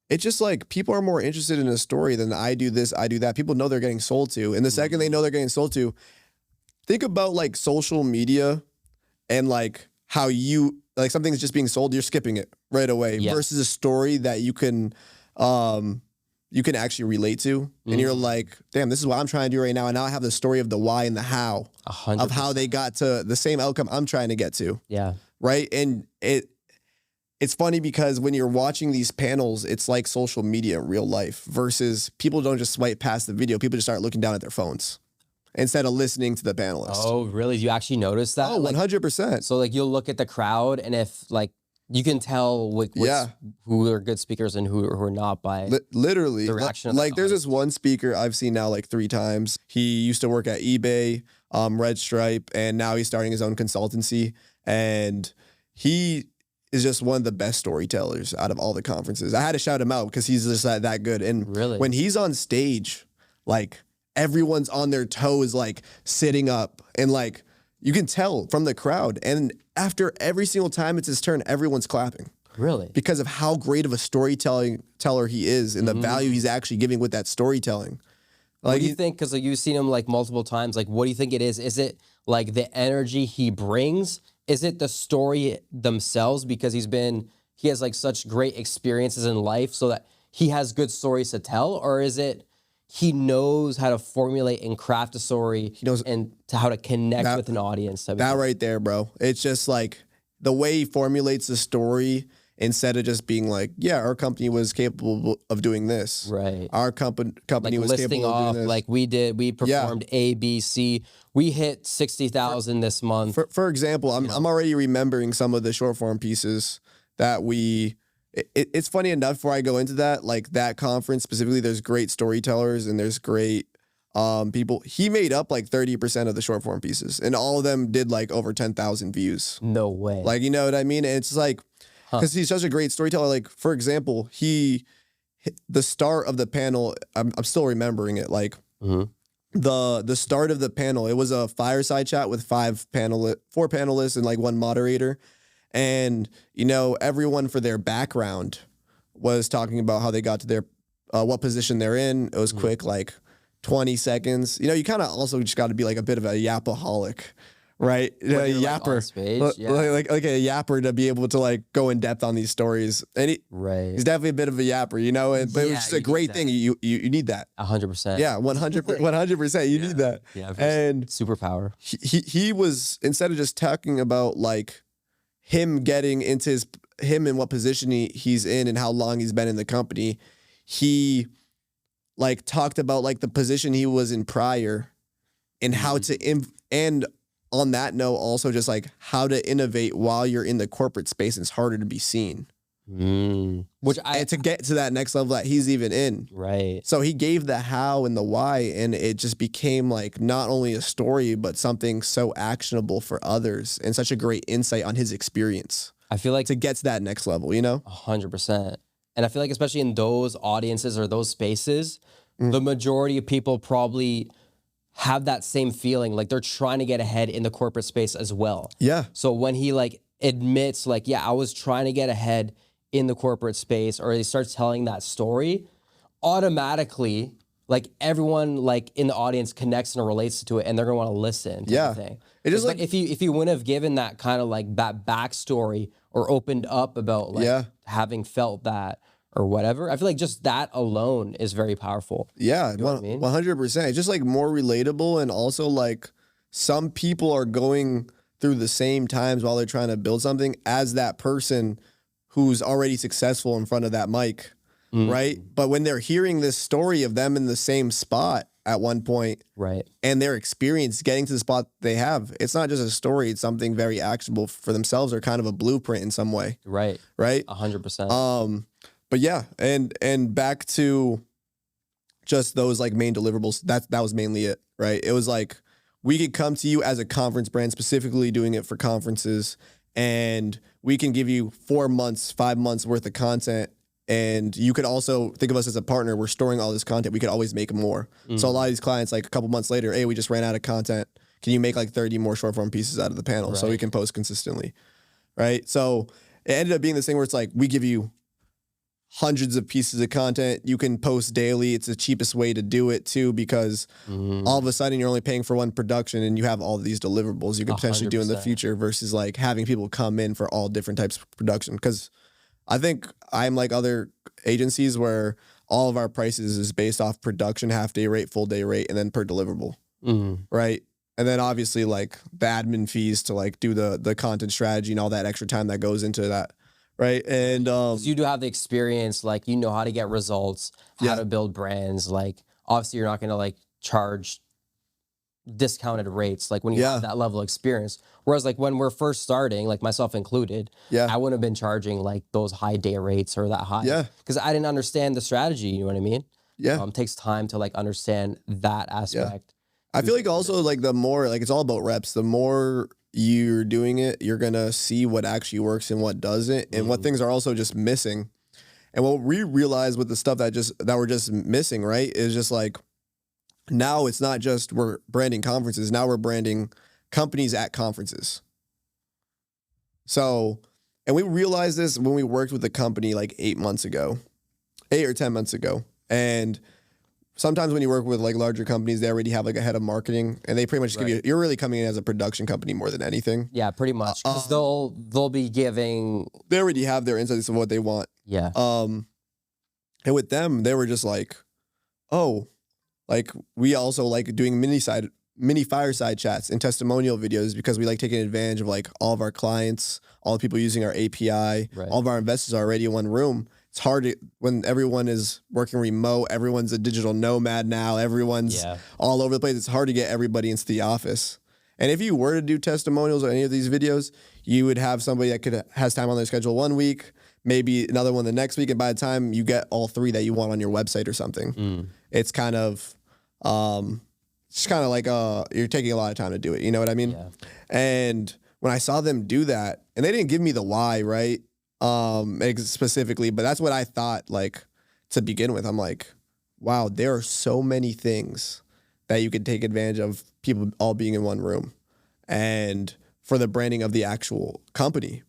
It's just like people are more interested in a story than I do this, I do that. People know they're getting sold to. And the second they know they're getting sold to, think about like social media and like how like something's just being sold, you're skipping it right away versus a story that you can actually relate to. And you're like, damn, this is what I'm trying to do right now. And now I have the story of the why and the how 100%. Of how they got to the same outcome I'm trying to get to. Yeah. Right. And it's funny because when you're watching these panels, it's like social media in real life versus people don't just swipe past the video. People just start looking down at their phones instead of listening to the panelist. Oh, really? You actually notice that? Oh, 100%. So like you'll look at the crowd, and if like, you can tell who are good speakers and who are not by literally the reaction. Like there's this one speaker I've seen now like 3 times. He used to work at eBay, Red Stripe, and now he's starting his own consultancy. And he is just one of the best storytellers out of all the conferences. I had to shout him out because he's just that good. And really, when he's on stage, like everyone's on their toes, like sitting up, and like you can tell from the crowd. And after every single time it's his turn, everyone's clapping. Really? Because of how great of a storyteller he is and the value he's actually giving with that storytelling. Like, what do you think? Because like, you've seen him like multiple times. Like, what do you think it is? Is it like the energy he brings? Is it the story themselves? Because he has like such great experiences in life so that he has good stories to tell? Or is it he knows how to formulate and craft a story, he knows and to how to connect with an audience? That right there, bro. It's just like the way he formulates the story instead of just being like, yeah, our company was capable of doing this. Right. Our company Like was listing capable off, of doing this. like we performed A, B, C. We hit 60,000 this month. For example, I'm already remembering some of the short form pieces that it's funny enough, before I go into that, like that conference specifically, there's great storytellers and there's great people. He made up like 30% of the short form pieces, and all of them did like over 10,000 views. No way. Like, you know what I mean? And it's like, because he's such a great storyteller. Like, for example, the start of the panel, I'm still remembering it. Like, the start of the panel, it was a fireside chat with four panelists and like one moderator. And, you know, everyone for their background was talking about how they got to their, what position they're in. It was quick, like 20 seconds. You know, you kind of also just got to be like a bit of a yapaholic, right? A yapper, like a yapper to be able to like go in depth on these stories. And he's definitely a bit of a yapper, you know. But it was just a great thing. You need that. 100%. Yeah, 100%. You need that. Yeah, and superpower. He was, instead of just talking about like him getting into him and what position he's in and how long he's been in the company, he like talked about like the position he was in prior and how to and on that note also just like how to innovate while you're in the corporate space and it's harder to be seen. And to get to that next level that he's even in. Right. So he gave the how and the why, and it just became like not only a story, but something so actionable for others and such a great insight on his experience. I feel like to get to that next level, you know? 100%. And I feel like especially in those audiences or those spaces, the majority of people probably have that same feeling. Like they're trying to get ahead in the corporate space as well. Yeah. So when he like admits like, yeah, I was trying to get ahead in the corporate space, or he starts telling that story, automatically, like everyone like in the audience connects and relates to it, and they're gonna want to listen. Thing. It is like if you wouldn't have given that kind of like that backstory or opened up about like having felt that or whatever, I feel like just that alone is very powerful. Yeah, you know what I mean? 100%. It's just like more relatable, and also like some people are going through the same times while they're trying to build something as that person who's already successful in front of that mic, right? But when they're hearing this story of them in the same spot at one point, right, and their experience getting to the spot they have, it's not just a story, it's something very actionable for themselves or kind of a blueprint in some way. Right. 100%. But yeah, and back to just those like main deliverables, that was mainly it, right? It was like, we could come to you as a conference brand, specifically doing it for conferences, and we can give you 4 months, 5 months worth of content. And you could also think of us as a partner. We're storing all this content. We could always make more. So a lot of these clients, like a couple months later, hey, we just ran out of content. Can you make like 30 more short form pieces out of the panel so we can post consistently, right? So it ended up being this thing where it's like, we give you hundreds of pieces of content. You can post daily. It's the cheapest way to do it too, because all of a sudden you're only paying for one production and you have all of these deliverables you can potentially 100%. Do in the future, versus like having people come in for all different types of production. Because I think I'm like other agencies where all of our prices is based off production, half day rate, full day rate, and then per deliverable, right? And then obviously like the admin fees to like do the content strategy and all that extra time that goes into that. Right. And you do have the experience, like, you know how to get results, how to build brands. Like, obviously, you're not going to like charge discounted rates, like when you have that level of experience. Whereas, like, when we're first starting, like myself included, I wouldn't have been charging like those high day rates or that high. Because I didn't understand the strategy. You know what I mean? It takes time to like understand that aspect. I feel like also like the more, like, it's all about reps. The more you're doing it, you're gonna see what actually works and what doesn't, and what things are also just missing. And what we realize with the stuff that we're just missing, right, is just like, now it's not just we're branding conferences, now we're branding companies at conferences. So, and we realized this when we worked with the company like 8 or 10 months ago. And sometimes when you work with like larger companies, they already have like a head of marketing, and they pretty much give you're really coming in as a production company more than anything. Yeah, pretty much. Because they'll be giving. They already have their insights of what they want. Yeah. And with them, they were just like, oh, like we also like doing mini side mini fireside chats and testimonial videos because we like taking advantage of like all of our clients, all the people using our API, all of our investors are already in one room. It's hard when everyone is working remote, everyone's a digital nomad now, everyone's all over the place. It's hard to get everybody into the office. And if you were to do testimonials or any of these videos, you would have somebody that has time on their schedule 1 week, maybe another one the next week. And by the time you get all 3 that you want on your website or something, it's kind of, it's kind of like you're taking a lot of time to do it. You know what I mean? Yeah. And when I saw them do that, and they didn't give me the why, right? Specifically, but that's what I thought like to begin with. I'm like, wow, there are so many things that you could take advantage of, people all being in one room, and for the branding of the actual company.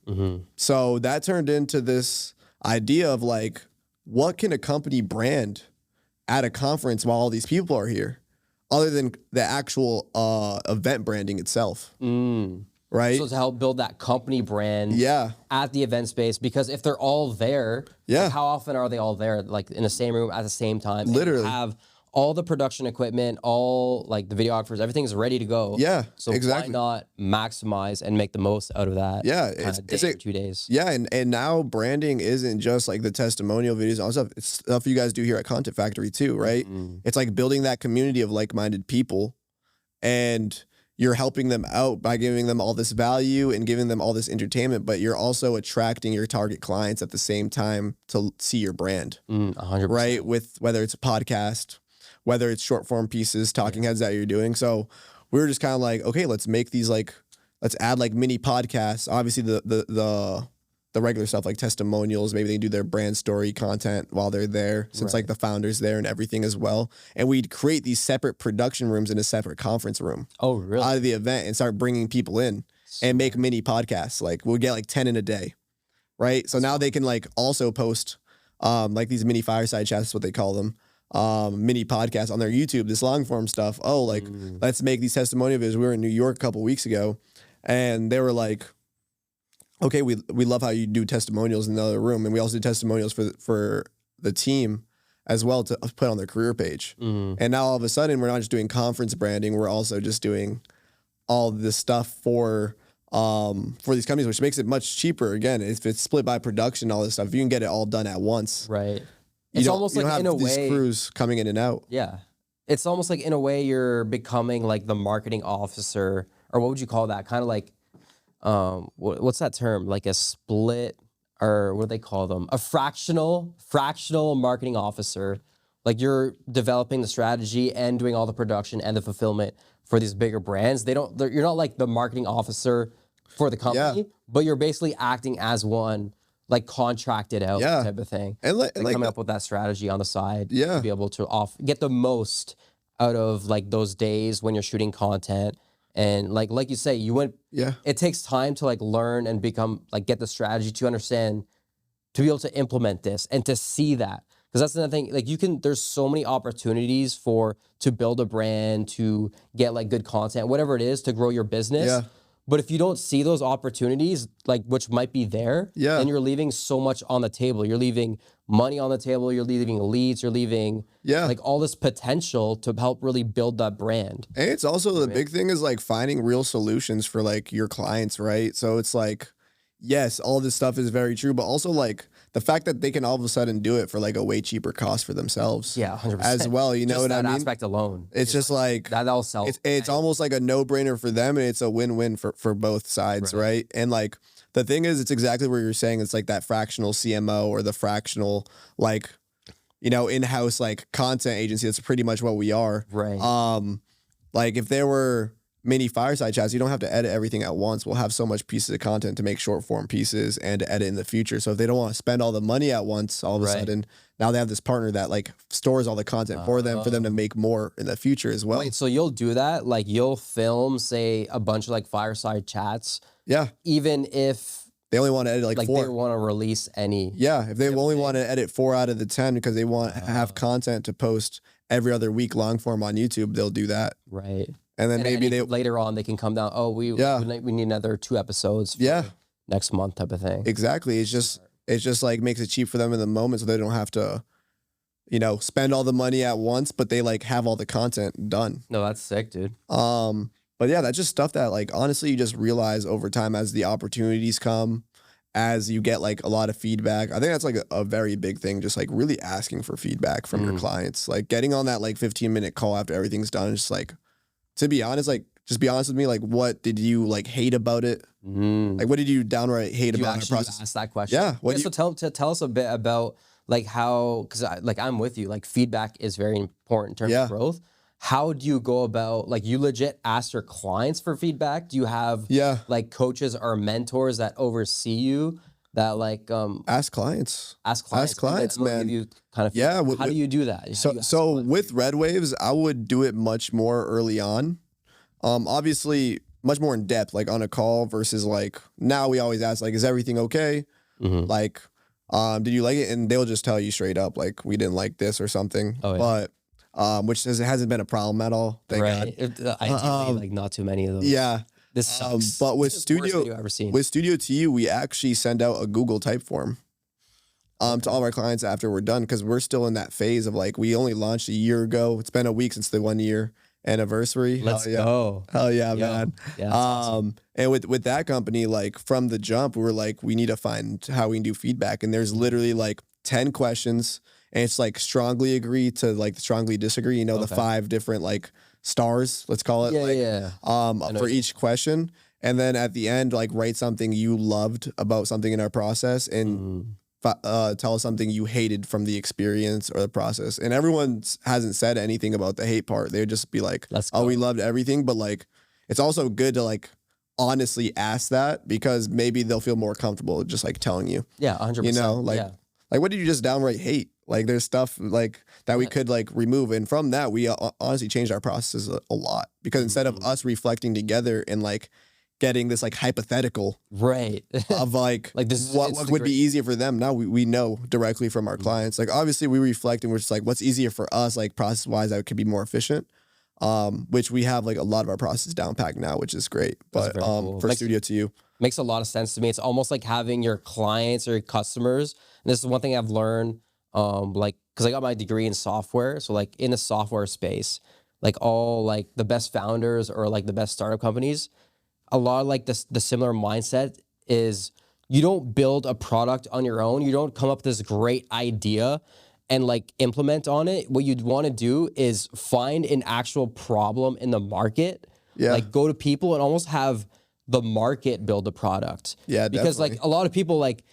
So that turned into this idea of like, what can a company brand at a conference while all these people are here, other than the actual event branding itself? Right. So to help build that company brand at the event space, because if they're all there, like how often are they all there, like in the same room at the same time? Literally. And have all the production equipment, all like the videographers, everything's ready to go. Yeah, so why not maximize and make the most out of that? Yeah, it's like 2 days. Yeah, and now branding isn't just like the testimonial videos and all stuff. It's stuff you guys do here at Content Factory too, right? It's like building that community of like-minded people, and you're helping them out by giving them all this value and giving them all this entertainment, but you're also attracting your target clients at the same time to see your brand. 100%. Right? With whether it's a podcast, whether it's short form pieces, talking heads that you're doing. So we were just kind of like, okay, let's make these like, let's add like mini podcasts. Obviously the regular stuff like testimonials, maybe they do their brand story content while they're there, since like the founder's there and everything as well. And we'd create these separate production rooms in a separate conference room. Oh, really? Out of the event, and start bringing people in and make mini podcasts. Like we'll get like 10 in a day, right? So now they can like also post like these mini fireside chats, what they call them, mini podcasts on their YouTube, this long form stuff. Oh, like let's make these testimonial videos. We were in New York a couple weeks ago, and they were like, okay, we love how you do testimonials in the other room, and we also do testimonials for the team as well to put on their career page. And now all of a sudden, we're not just doing conference branding, we're also just doing all this stuff for these companies, which makes it much cheaper. Again, if it's split by production, all this stuff, you can get it all done at once. Right. It's almost like in a way, these crews coming in and out. Yeah. It's almost like in a way you're becoming like the marketing officer, or what would you call that? Kind of like, what's that term? Like a split, or what do they call them? A fractional marketing officer. Like you're developing the strategy and doing all the production and the fulfillment for these bigger brands. You're not like the marketing officer for the company, but you're basically acting as one, like contracted out type of thing. And like coming up with that strategy on the side to be able to get the most out of like those days when you're shooting content. And like you say, it takes time to like learn and become like, get the strategy to understand, to be able to implement this and to see that. Because that's another thing, like there's so many opportunities to build a brand, to get like good content, whatever it is, to grow your business. Yeah. But if you don't see those opportunities, like which might be there, then you're leaving so much on the table. You're leaving money on the table. You're leaving leads. You're leaving like all this potential to help really build that brand. And it's also the big thing is like finding real solutions for like your clients, right? So it's like, yes, all this stuff is very true, but also like the fact that they can all of a sudden do it for like a way cheaper cost for themselves. Yeah, 100%. As well, you know what I mean? That aspect alone. It's just like that'll sell. It's almost like a no-brainer for them, and it's a win-win for both sides, right? And like the thing is, it's exactly what you're saying. It's like that fractional CMO or the fractional like, you know, in-house like content agency. That's pretty much what we are. Right. Like if there were mini fireside chats, you don't have to edit everything at once. We'll have so much pieces of content to make short form pieces and to edit in the future. So if they don't want to spend all the money at once, all of a sudden, now they have this partner that like stores all the content for them to make more in the future as well. Wait, so you'll do that? Like you'll film, say, a bunch of like fireside chats? Yeah. Even if they only want to edit like 4. They want to release any. Yeah. If they only want to edit 4 out of the 10 because they want to have content to post every other week long form on YouTube, they'll do that. Right. And then maybe later on they can come down. Oh, we need another 2 episodes. For next month type of thing. Exactly. It's just like makes it cheap for them in the moment, so they don't have to spend all the money at once, but they like have all the content done. No, that's sick, dude. But yeah, that's just stuff that like honestly you just realize over time as the opportunities come, as you get like a lot of feedback. I think that's like a very big thing, just like really asking for feedback from your clients. Like getting on that like 15-minute call after everything's done, just like, to be honest, like just be honest with me, like what did you like hate about it? Like what did you downright hate about the process? Ask that question. Yeah. So tell us a bit about like how, because I'm with you, like feedback is very important in terms of growth. How do you go about, like, you legit ask your clients for feedback? Do you have like coaches or mentors that oversee you that like ask clients, man? Give you kind of how do you do that? So with Red Waves, I would do it much more early on. Obviously much more in depth, like on a call versus like now we always ask like, is everything okay? Like, did you like it? And they'll just tell you straight up, like, we didn't like this or something. But which hasn't been a problem at all. Thank God. Ideally, like not too many of those. Yeah. This sucks. But with Studio I've ever seen. With Studio to You, we actually send out a Google type form to all of our clients after we're done, because we're still in that phase of like, we only launched a year ago. It's been a week since the 1 year anniversary. Let's go. Hell yeah, man. Yeah, awesome. And with that company, like from the jump, we were like, we need to find how we can do feedback. And there's literally like 10 questions. And it's like strongly agree to like strongly disagree, the 5 different like stars, let's call it, for each question. And then at the end, like write something you loved about something in our process and tell us something you hated from the experience or the process. And everyone hasn't said anything about the hate part. They would just be like, we loved everything. But like, it's also good to like honestly ask that, because maybe they'll feel more comfortable just like telling you. Yeah, 100%. Like what did you just downright hate? Like there's stuff like that we could like remove. And from that, we honestly changed our processes a lot, because instead of us reflecting together and like getting this like hypothetical of like this what would be easier for them, now we know directly from our clients. Like obviously we reflect and we're just like, what's easier for us, like process wise, that could be more efficient. Which we have like a lot of our processes down packed now, which is great. But cool. For Studio to You, makes a lot of sense to me. It's almost like having your clients or your customers. And this is one thing I've learned, like, because I got my degree in software. So like in the software space, like all like the best founders or like the best startup companies, a lot of like the similar mindset is you don't build a product on your own. You don't come up with this great idea and like implement on it. What you'd want to do is find an actual problem in the market. Like go to people and almost have the market build the product. Because like a lot of people like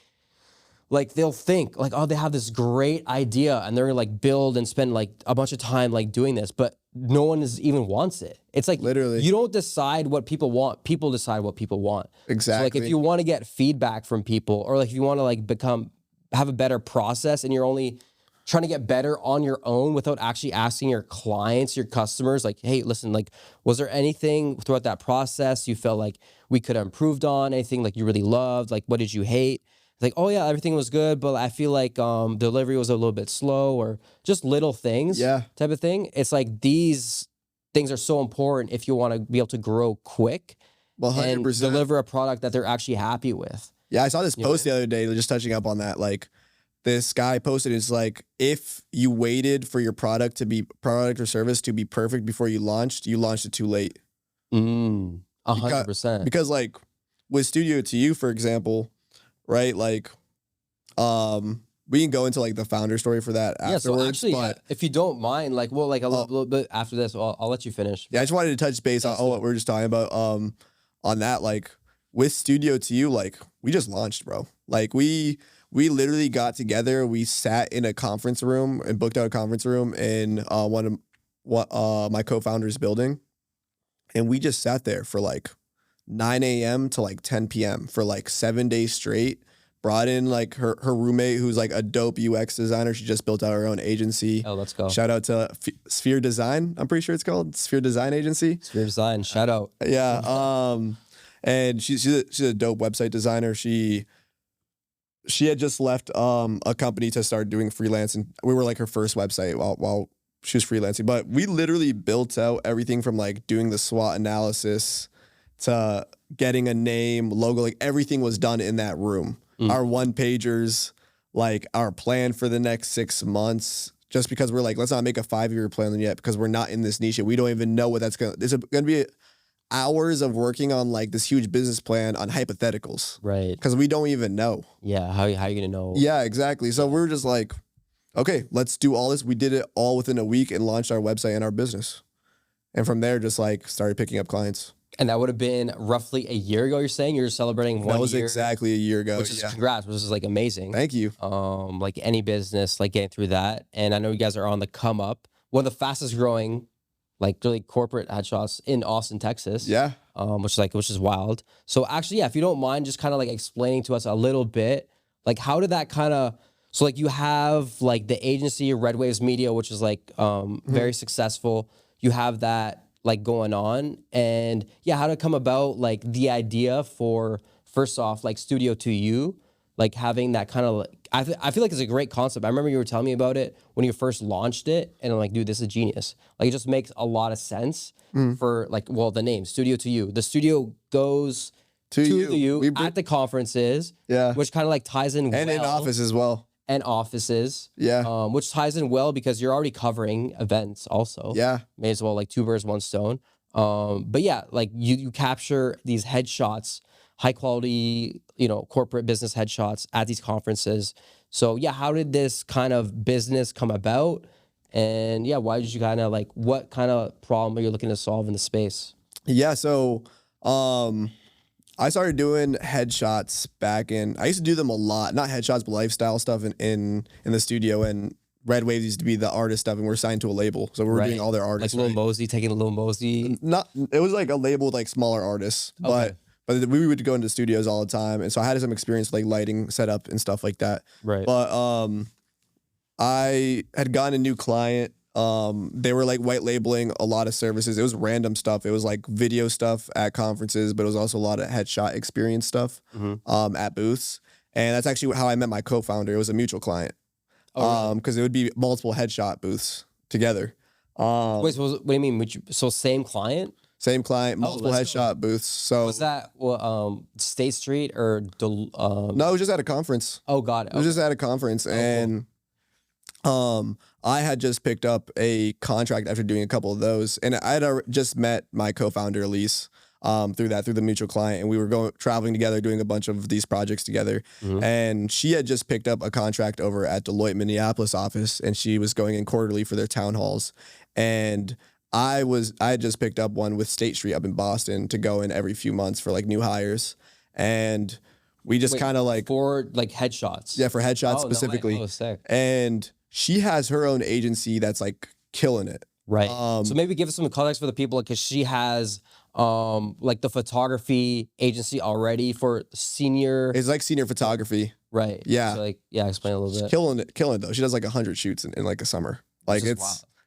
they'll think like, oh, they have this great idea and they're like build and spend like a bunch of time like doing this, but no one even wants it. It's like literally you don't decide what people want. People decide what people want. Exactly. So like if you want to get feedback from people, or like if you want to like have a better process and you're only trying to get better on your own without actually asking your clients, your customers, like, hey, listen, like, was there anything throughout that process you felt like we could have improved on? Anything like you really loved? Like, what did you hate? It's like, oh yeah, everything was good, but I feel like delivery was a little bit slow, or just little things type of thing. It's like these things are so important if you want to be able to grow quick and deliver a product that they're actually happy with. Yeah, I saw this post the other day, just touching up on that, like, this guy posted, it's like, if you waited for your product or service to be perfect before you launched it too late. 100%. Because like with Studio to You, for example, right? Like, we can go into like the founder story for that afterwards. So actually, but if you don't mind, like, well, like a little bit after this, I'll let you finish. Yeah, I just wanted to touch base on what we were just talking about. On that, like with Studio to You, like we just launched, bro. Like we literally got together. We sat in a conference room and booked out a conference room in one of my co-founder's building. And we just sat there for like 9 a.m. to like 10 p.m. for like 7 days straight. Brought in like her roommate, who's like a dope UX designer. She just built out her own agency. Oh, let's go. Shout out to Sphere Design. I'm pretty sure it's called Sphere Design Agency. Sphere Design. Shout out. Yeah. And she's a dope website designer. She had just left a company to start doing freelance, and we were like her first website while she was freelancing. But we literally built out everything from like doing the SWOT analysis to getting a name, logo, like everything was done in that room. Our one pagers, like our plan for the next 6 months, just because we're like, let's not make a 5-year plan yet because we're not in this niche yet. We don't even know what that's going to, there's going to be hours of working on like this huge business plan on hypotheticals. Right. Because we don't even know. Yeah. How are you going to know? Yeah, exactly. So we're just like, okay, let's do all this. We did it all within a week and launched our website and our business. And from there, just like started picking up clients. And that would have been roughly a year ago, you're saying? You're celebrating 1 year? That was exactly a year ago. Which is congrats, which is like amazing. Thank you. Like any business, like getting through that. And I know you guys are on the come up. One of the fastest growing, like really corporate headshots in Austin, Texas. Yeah. Which is wild. So actually, yeah, if you don't mind just kind of like explaining to us a little bit, like how did that kind of, so like you have like the agency Red Waves Media, which is like very successful. You have that like going on, and yeah, how to come about like the idea for, first off, like Studio to You, like having that kind of like, I feel like it's a great concept. I remember you were telling me about it when you first launched it, and I'm like, dude, this is genius. Like it just makes a lot of sense for like, well, the name Studio to You. The studio goes to you at the conferences, which kind of like ties in and in office as well. And offices, which ties in well because you're already covering events also. Yeah. May as well like two birds, one stone. But yeah, like you capture these headshots, high quality, corporate business headshots at these conferences. So yeah, how did this kind of business come about? And yeah, why did you kind of like, what kind of problem are you looking to solve in the space? Yeah, so I started doing headshots I used to do them a lot, not headshots, but lifestyle stuff in the studio. And Red Waves used to be the artist stuff, and we're signed to a label, so we were doing all their artists. Like Lil Mosey, taking Lil Mosey. It was like a label with like smaller artists, but we would go into studios all the time, and so I had some experience with like lighting setup and stuff like that. Right. But I had gotten a new client. They were like white labeling a lot of services. It was random stuff. It was like video stuff at conferences, but it was also a lot of headshot experience stuff at booths. And that's actually how I met my co-founder. It was a mutual client. Because it would be multiple headshot booths together. Wait, so what do you mean? So same client? Same client, multiple headshot booths. So was that State Street or no, it was just at a conference. Oh, got it. It was just at a conference, and I had just picked up a contract after doing a couple of those, and I had just met my co-founder Elise through the mutual client, and we were traveling together, doing a bunch of these projects together. And she had just picked up a contract over at Deloitte Minneapolis office, and she was going in quarterly for their town halls, and I had just picked up one with State Street up in Boston to go in every few months for like new hires, and we just kind of like for like headshots. Yeah, for headshots specifically. No, sick. And she has her own agency that's like killing it. Right. So maybe give us some context for the people, because she has like the photography agency already for senior. It's like senior photography. Right. Yeah. So explain a little bit. Killing it though. She does like 100 shoots in like a summer. Like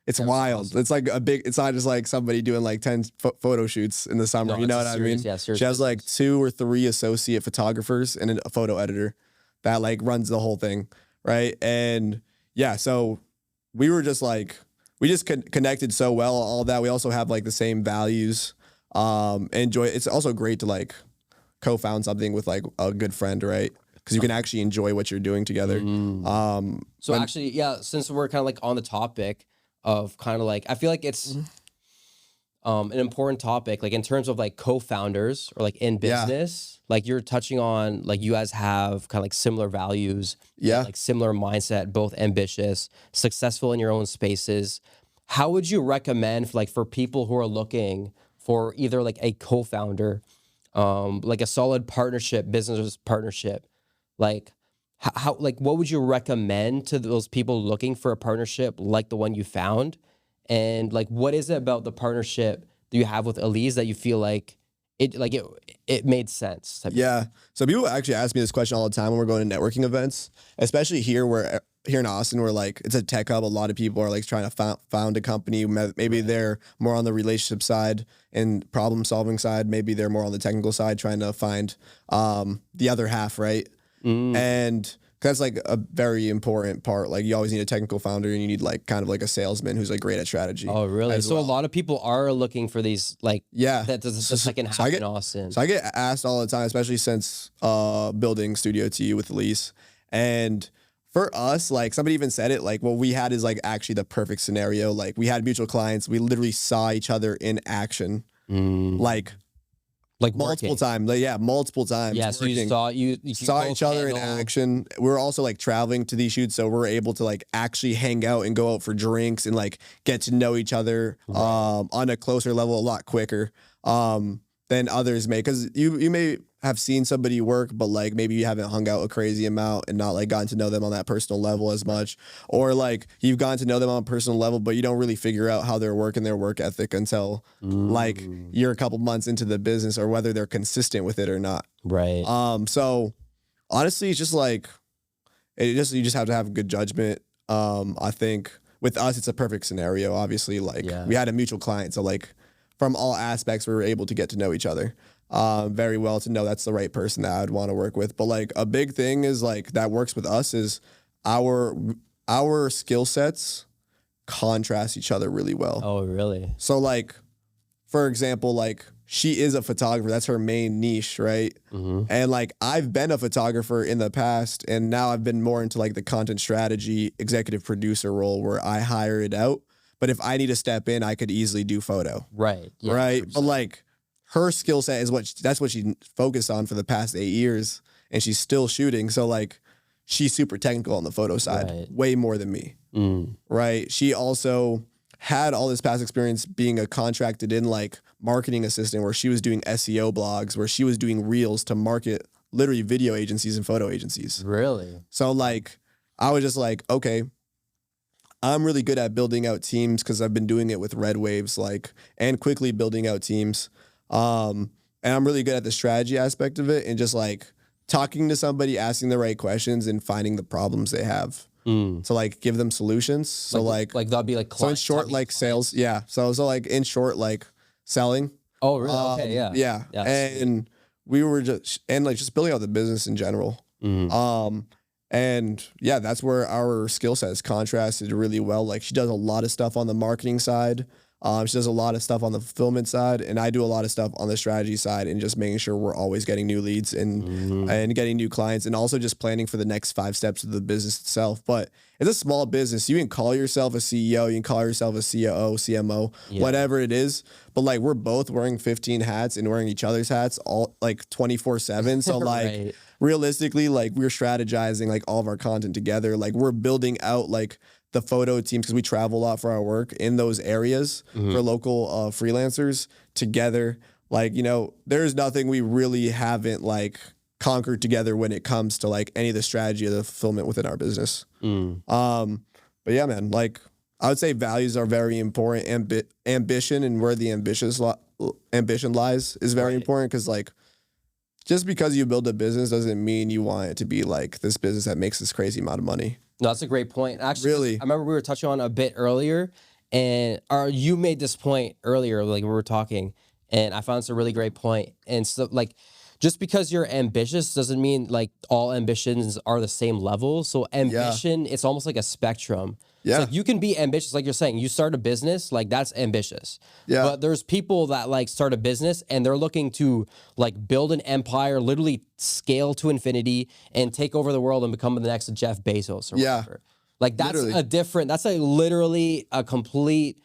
it's wild. Awesome. It's like it's not just like somebody doing like 10 photo shoots in the summer. No, you know what I mean? Yeah, she has like 2 or 3 associate photographers and a photo editor that like runs the whole thing. Right. And yeah, so we were just like, we just connected so well, all that. We also have like the same values. Enjoy. It's also great to like co-found something with like a good friend, right? Because you can actually enjoy what you're doing together. Actually, yeah, since we're kind of like on the topic of kind of like, I feel like it's an important topic, like in terms of like co-founders or like in business, like you're touching on, like you guys have kind of like similar values, like similar mindset, both ambitious, successful in your own spaces. How would you recommend for people who are looking for either like a co-founder, like a solid partnership, business partnership, like how like what would you recommend to those people looking for a partnership like the one you found? And like, what is it about the partnership that you have with Elise that you feel like it made sense? Yeah. So people actually ask me this question all the time when we're going to networking events, especially here in Austin, where like it's a tech hub. A lot of people are like trying to found a company. Maybe they're more on the relationship side and problem solving side. Maybe they're more on the technical side, trying to find the other half, right? And that's like a very important part. Like you always need a technical founder, and you need like kind of like a salesman who's like great at strategy. Oh, really? So a lot of people are looking for these that second half in Austin. So I get asked all the time, especially since building Studio to You with Elise. And for us, like somebody even said it, like what we had is like actually the perfect scenario. Like we had mutual clients. We literally saw each other in action, like multiple times. Like, yeah, multiple times. Yeah, so you saw each other in action. We were also like traveling to these shoots, so we're able to like actually hang out and go out for drinks and like get to know each other on a closer level a lot quicker than others may. Because you may have seen somebody work, but like maybe you haven't hung out a crazy amount and not like gotten to know them on that personal level as much, or like you've gotten to know them on a personal level, but you don't really figure out how they're working their work ethic until like you're a couple months into the business, or whether they're consistent with it or not. Right. So honestly, it's just like you just have to have good judgment. I think with us, it's a perfect scenario. Obviously, like we had a mutual client, so like from all aspects, we were able to get to know each other very well, to know that's the right person that I'd want to work with. But like a big thing is like that works with us is our skill sets contrast each other really well. Oh, really? So like, for example, like she is a photographer. That's her main niche, right? And like I've been a photographer in the past, and now I've been more into like the content strategy executive producer role where I hire it out. But if I need to step in, I could easily do photo. Right. Yeah, right. 100%. But like her skill set is that's what she focused on for the past 8 years, and she's still shooting. So like she's super technical on the photo side, way more than me. Right. She also had all this past experience being a contracted in like marketing assistant, where she was doing SEO blogs, where she was doing reels to market literally video agencies and photo agencies. Really? So like I was just like, okay, I'm really good at building out teams because I've been doing it with Red Waves, like, and quickly building out teams. And I'm really good at the strategy aspect of it, and just like talking to somebody, asking the right questions, and finding the problems they have to like give them solutions. So like that'd be like so in short, like sales. Yeah. So like in short, like selling. Oh, really? Okay. Yeah. Yeah. And we were just building out the business in general. And yeah, that's where our skill set is contrasted really well. Like she does a lot of stuff on the marketing side. She does a lot of stuff on the fulfillment side, and I do a lot of stuff on the strategy side, and just making sure we're always getting new leads and getting new clients, and also just planning for the next 5 steps of the business itself. But it's a small business. You can call yourself a CEO, you can call yourself a COO, CMO, whatever it is. But like we're both wearing 15 hats and wearing each other's hats all like 24/7. So like realistically, like we're strategizing like all of our content together. Like we're building out like the photo teams, because we travel a lot for our work in those areas for local freelancers together. Like, you know, there's nothing we really haven't like conquered together when it comes to like any of the strategy of the fulfillment within our business. But yeah, man, like I would say values are very important. Ambition and where the ambition lies is very important, because like just because you build a business doesn't mean you want it to be like this business that makes this crazy amount of money. No, that's a great point. Actually, really, I remember we were touching on a bit earlier, and you made this point earlier, like we were talking, and I found it's a really great point. And so, like, just because you're ambitious doesn't mean like all ambitions are the same level. So ambition, it's almost like a spectrum. Yeah. Like you can be ambitious, like you're saying, you start a business, like that's ambitious. Yeah. But there's people that like start a business and they're looking to like build an empire, literally scale to infinity and take over the world and become the next Jeff Bezos or whatever. Like that's that's like literally a complete,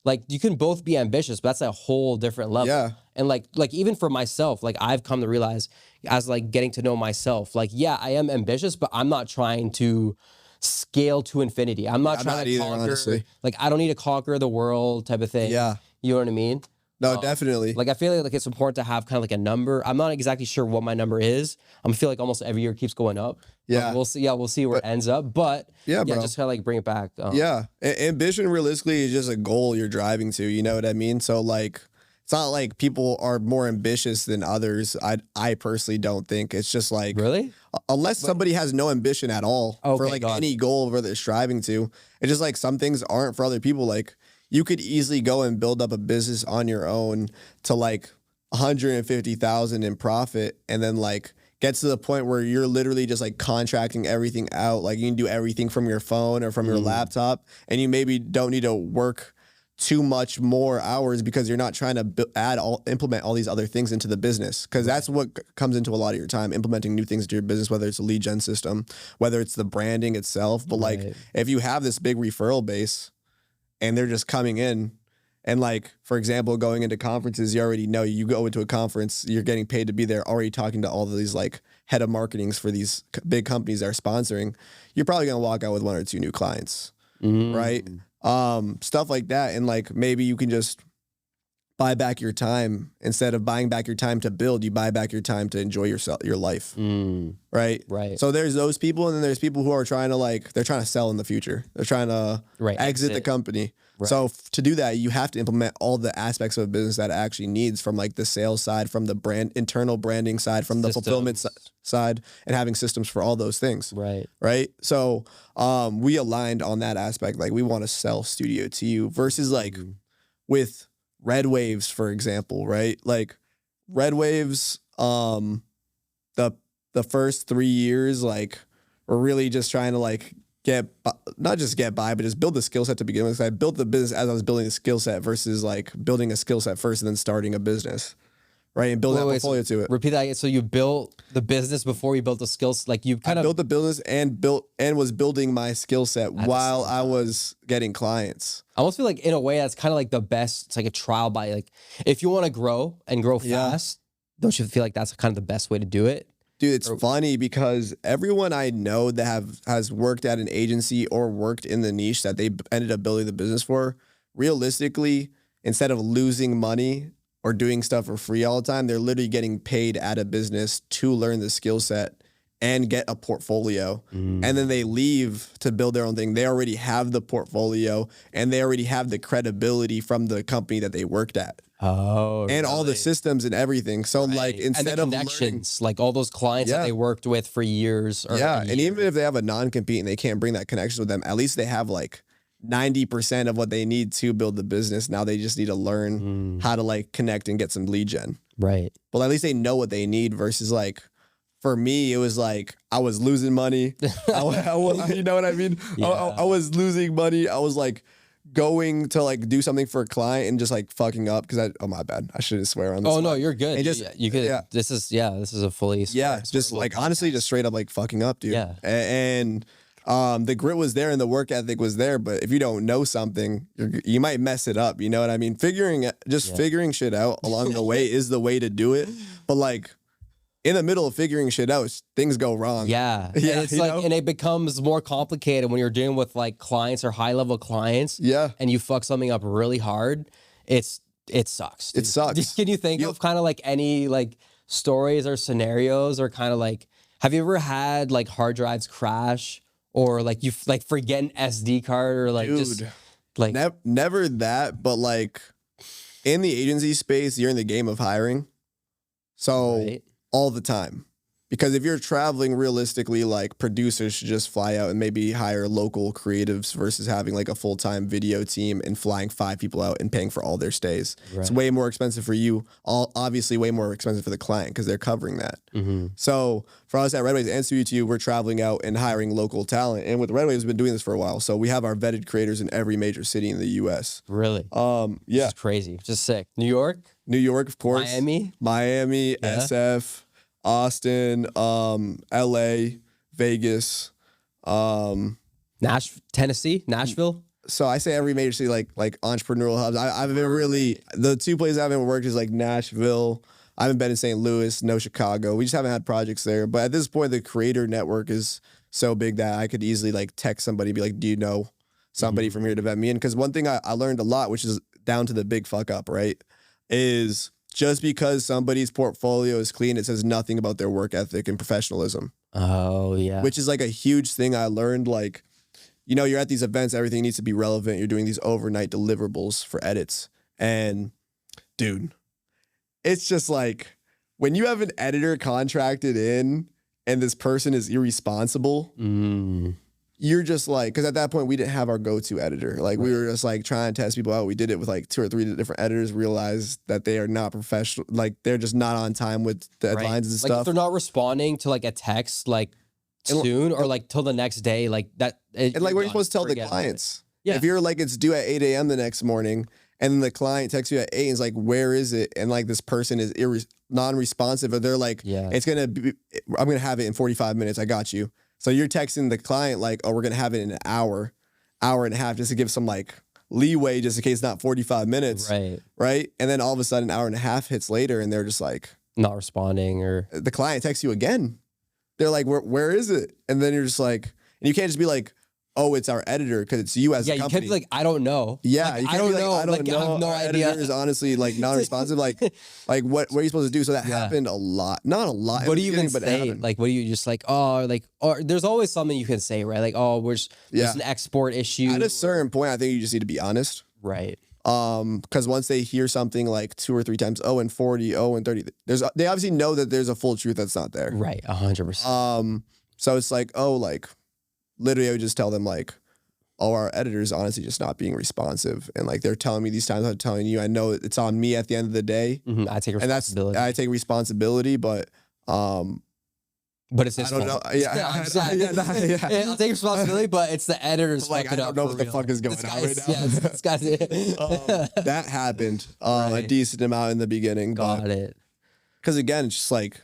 like you can both be ambitious, but that's a whole different level. Yeah. And like even for myself, like I've come to realize as like getting to know myself, like, yeah, I am ambitious, but I'm not trying to scale to infinity. I'm not trying to conquer, honestly. Like I don't need to conquer the world type of thing. Yeah. You know what I mean? No, definitely. Like I feel like it's important to have kind of like a number. I'm not exactly sure what my number is. I feel like almost every year it keeps going up. Yeah. We'll see. Yeah, we'll see where it ends up. But yeah, just kind of like bring it back. Yeah. Ambition realistically is just a goal you're driving to. You know what I mean? So like, it's not like people are more ambitious than others. I personally don't think. It's just like, really? Unless somebody has no ambition at all for like any goal where they're striving to. It's just like some things aren't for other people. Like you could easily go and build up a business on your own to like 150,000 in profit, and then like get to the point where you're literally just like contracting everything out. Like you can do everything from your phone or from your laptop, and you maybe don't need to work too much more hours because you're not trying to implement all these other things into the business. Because that's what comes into a lot of your time, implementing new things into your business, whether it's a lead gen system, whether it's the branding itself. But like, if you have this big referral base and they're just coming in and like, for example, going into conferences, you already know you go into a conference, you're getting paid to be there, already talking to all of these like head of marketings for these big companies that are sponsoring, you're probably going to walk out with 1 or 2 new clients, right? Stuff like that. And like, maybe you can just buy back your time. Instead of buying back your time to build, you buy back your time to enjoy your life. Right. So there's those people. And then there's people who are trying to like, they're trying to sell in the future. They're trying to exit the company. So to do that, you have to implement all the aspects of a business that it actually needs, from like the sales side, from the internal branding side, from the fulfillment side, and having systems for all those things. Right. So we aligned on that aspect. Like, we want to sell studio to you versus like with Red Waves, for example, right? Like Red Waves, the first 3 years, like, we're really just trying to like not just get by, but just build the skill set to begin with. I built the business as I was building the skill set versus like building a skill set first and then starting a business, right? And building a portfolio to it. Repeat that. So you built the business before you built the skills. Like you kind of built the business and was building my skill set while I was getting clients. I almost feel like in a way that's kind of like the best. It's like a trial by like, if you want to grow and grow fast, don't you feel like that's kind of the best way to do it? Dude, it's funny because everyone I know that has worked at an agency or worked in the niche that they ended up building the business for, realistically, instead of losing money or doing stuff for free all the time, they're literally getting paid at a business to learn the skill set and get a portfolio. And then they leave to build their own thing. They already have the portfolio and they already have the credibility from the company that they worked at. And all the systems and everything. So like, instead of connections, like all those clients that they worked with for years. And even if they have a non-compete and they can't bring that connection with them, at least they have like 90% of what they need to build the business. Now they just need to learn how to like connect and get some lead gen. Right. Well, at least they know what they need versus like, for me, it was like, I was losing money. You know what I mean? I was losing money. I was like, going to like do something for a client and just like fucking up because my bad. I shouldn't swear on this. Oh no, you're good. And just, you could. This is a fully. Just like honestly, just straight up like fucking up, dude. Yeah. And the grit was there and the work ethic was there, but if you don't know something, you might mess it up. You know what I mean? Figuring shit out along the way is the way to do it. But like, in the middle of figuring shit out, things go wrong. Yeah. And it's like, and it becomes more complicated when you're dealing with like clients or high level clients. Yeah. And you fuck something up really hard. It sucks. Dude. It sucks. Can you think of kind of like any like stories or scenarios or kind of like, have you ever had like hard drives crash or like you like forget an SD card or like just like never that, but like in the agency space, you're in the game of hiring. So all the time. Because if you're traveling, realistically, like producers should just fly out and maybe hire local creatives versus having like a full-time video team and flying 5 people out and paying for all their stays. It's way more expensive for you. Obviously way more expensive for the client because they're covering that. So for us at Red Waves and Studio 2, we're traveling out and hiring local talent. And with Red Waves, we've been doing this for a while. So we have our vetted creators in every major city in the U.S. Really? Yeah. It's crazy. Just sick. New York, of course. Miami, SF. Austin, LA, Vegas, Tennessee, Nashville. So I say every major city, like entrepreneurial hubs. I've been really, the 2 places I haven't worked is like Nashville. I haven't been in St. Louis, no Chicago. We just haven't had projects there. But at this point, the creator network is so big that I could easily like text somebody, be like, do you know somebody from here to vet me in? Because one thing I learned a lot, which is down to the big fuck up, right, is just because somebody's portfolio is clean, it says nothing about their work ethic and professionalism. Oh, yeah. Which is like a huge thing I learned. Like, you know, you're at these events, everything needs to be relevant. You're doing these overnight deliverables for edits. And, dude, it's just like, when you have an editor contracted in and this person is irresponsible, you're just like, because at that point we didn't have our go-to editor. Like we were just like trying to test people out. We did it with like 2 or 3 different editors, realized that they are not professional. Like they're just not on time with deadlines and stuff. Like if they're not responding to like a text like soon or like till the next day, like that. And like what are you supposed to tell the clients? Yeah. If you're like, it's due at 8 a.m. the next morning, and then the client texts you at 8 and is like, where is it? And like this person is non-responsive, or they're like, it's going to be, I'm going to have it in 45 minutes. I got you. So you're texting the client like, oh, we're going to have it in an hour and a half, just to give some like leeway, just in case it's not 45 minutes. Right. And then all of a sudden, an hour and a half hits later, and they're just like not responding, or the client texts you again. They're like, where is it? And then you're just like, and you can't just be like, oh, it's our editor, because it's you as a company. You can't be like, I don't know. Yeah, like, you I can't don't be like, know. I don't know. I have no our idea. Editor is honestly like non-responsive. like what are you supposed to do? So that happened a lot. Not a lot. What do you even say? Like, what do you just like? Oh, like, or there's always something you can say, right? Like, oh, there's an export issue. At a certain point, I think you just need to be honest. Right. Because once they hear something like 2 or 3 times, oh, and 40, oh, and 30, they obviously know that there's a full truth that's not there. Right. 100%. So it's like, oh, like literally I would just tell them like, oh, our editor's honestly just not being responsive. And like, they're telling me these times, I'm telling you, I know it's on me at the end of the day. I take responsibility. I take responsibility, but it's his I don't fault. know. Yeah. I'll take responsibility, but it's the editor's like, I don't know what the fuck is going on right now. Yeah, this guy's that happened a decent amount in the beginning. Got it. Because again, it's just like,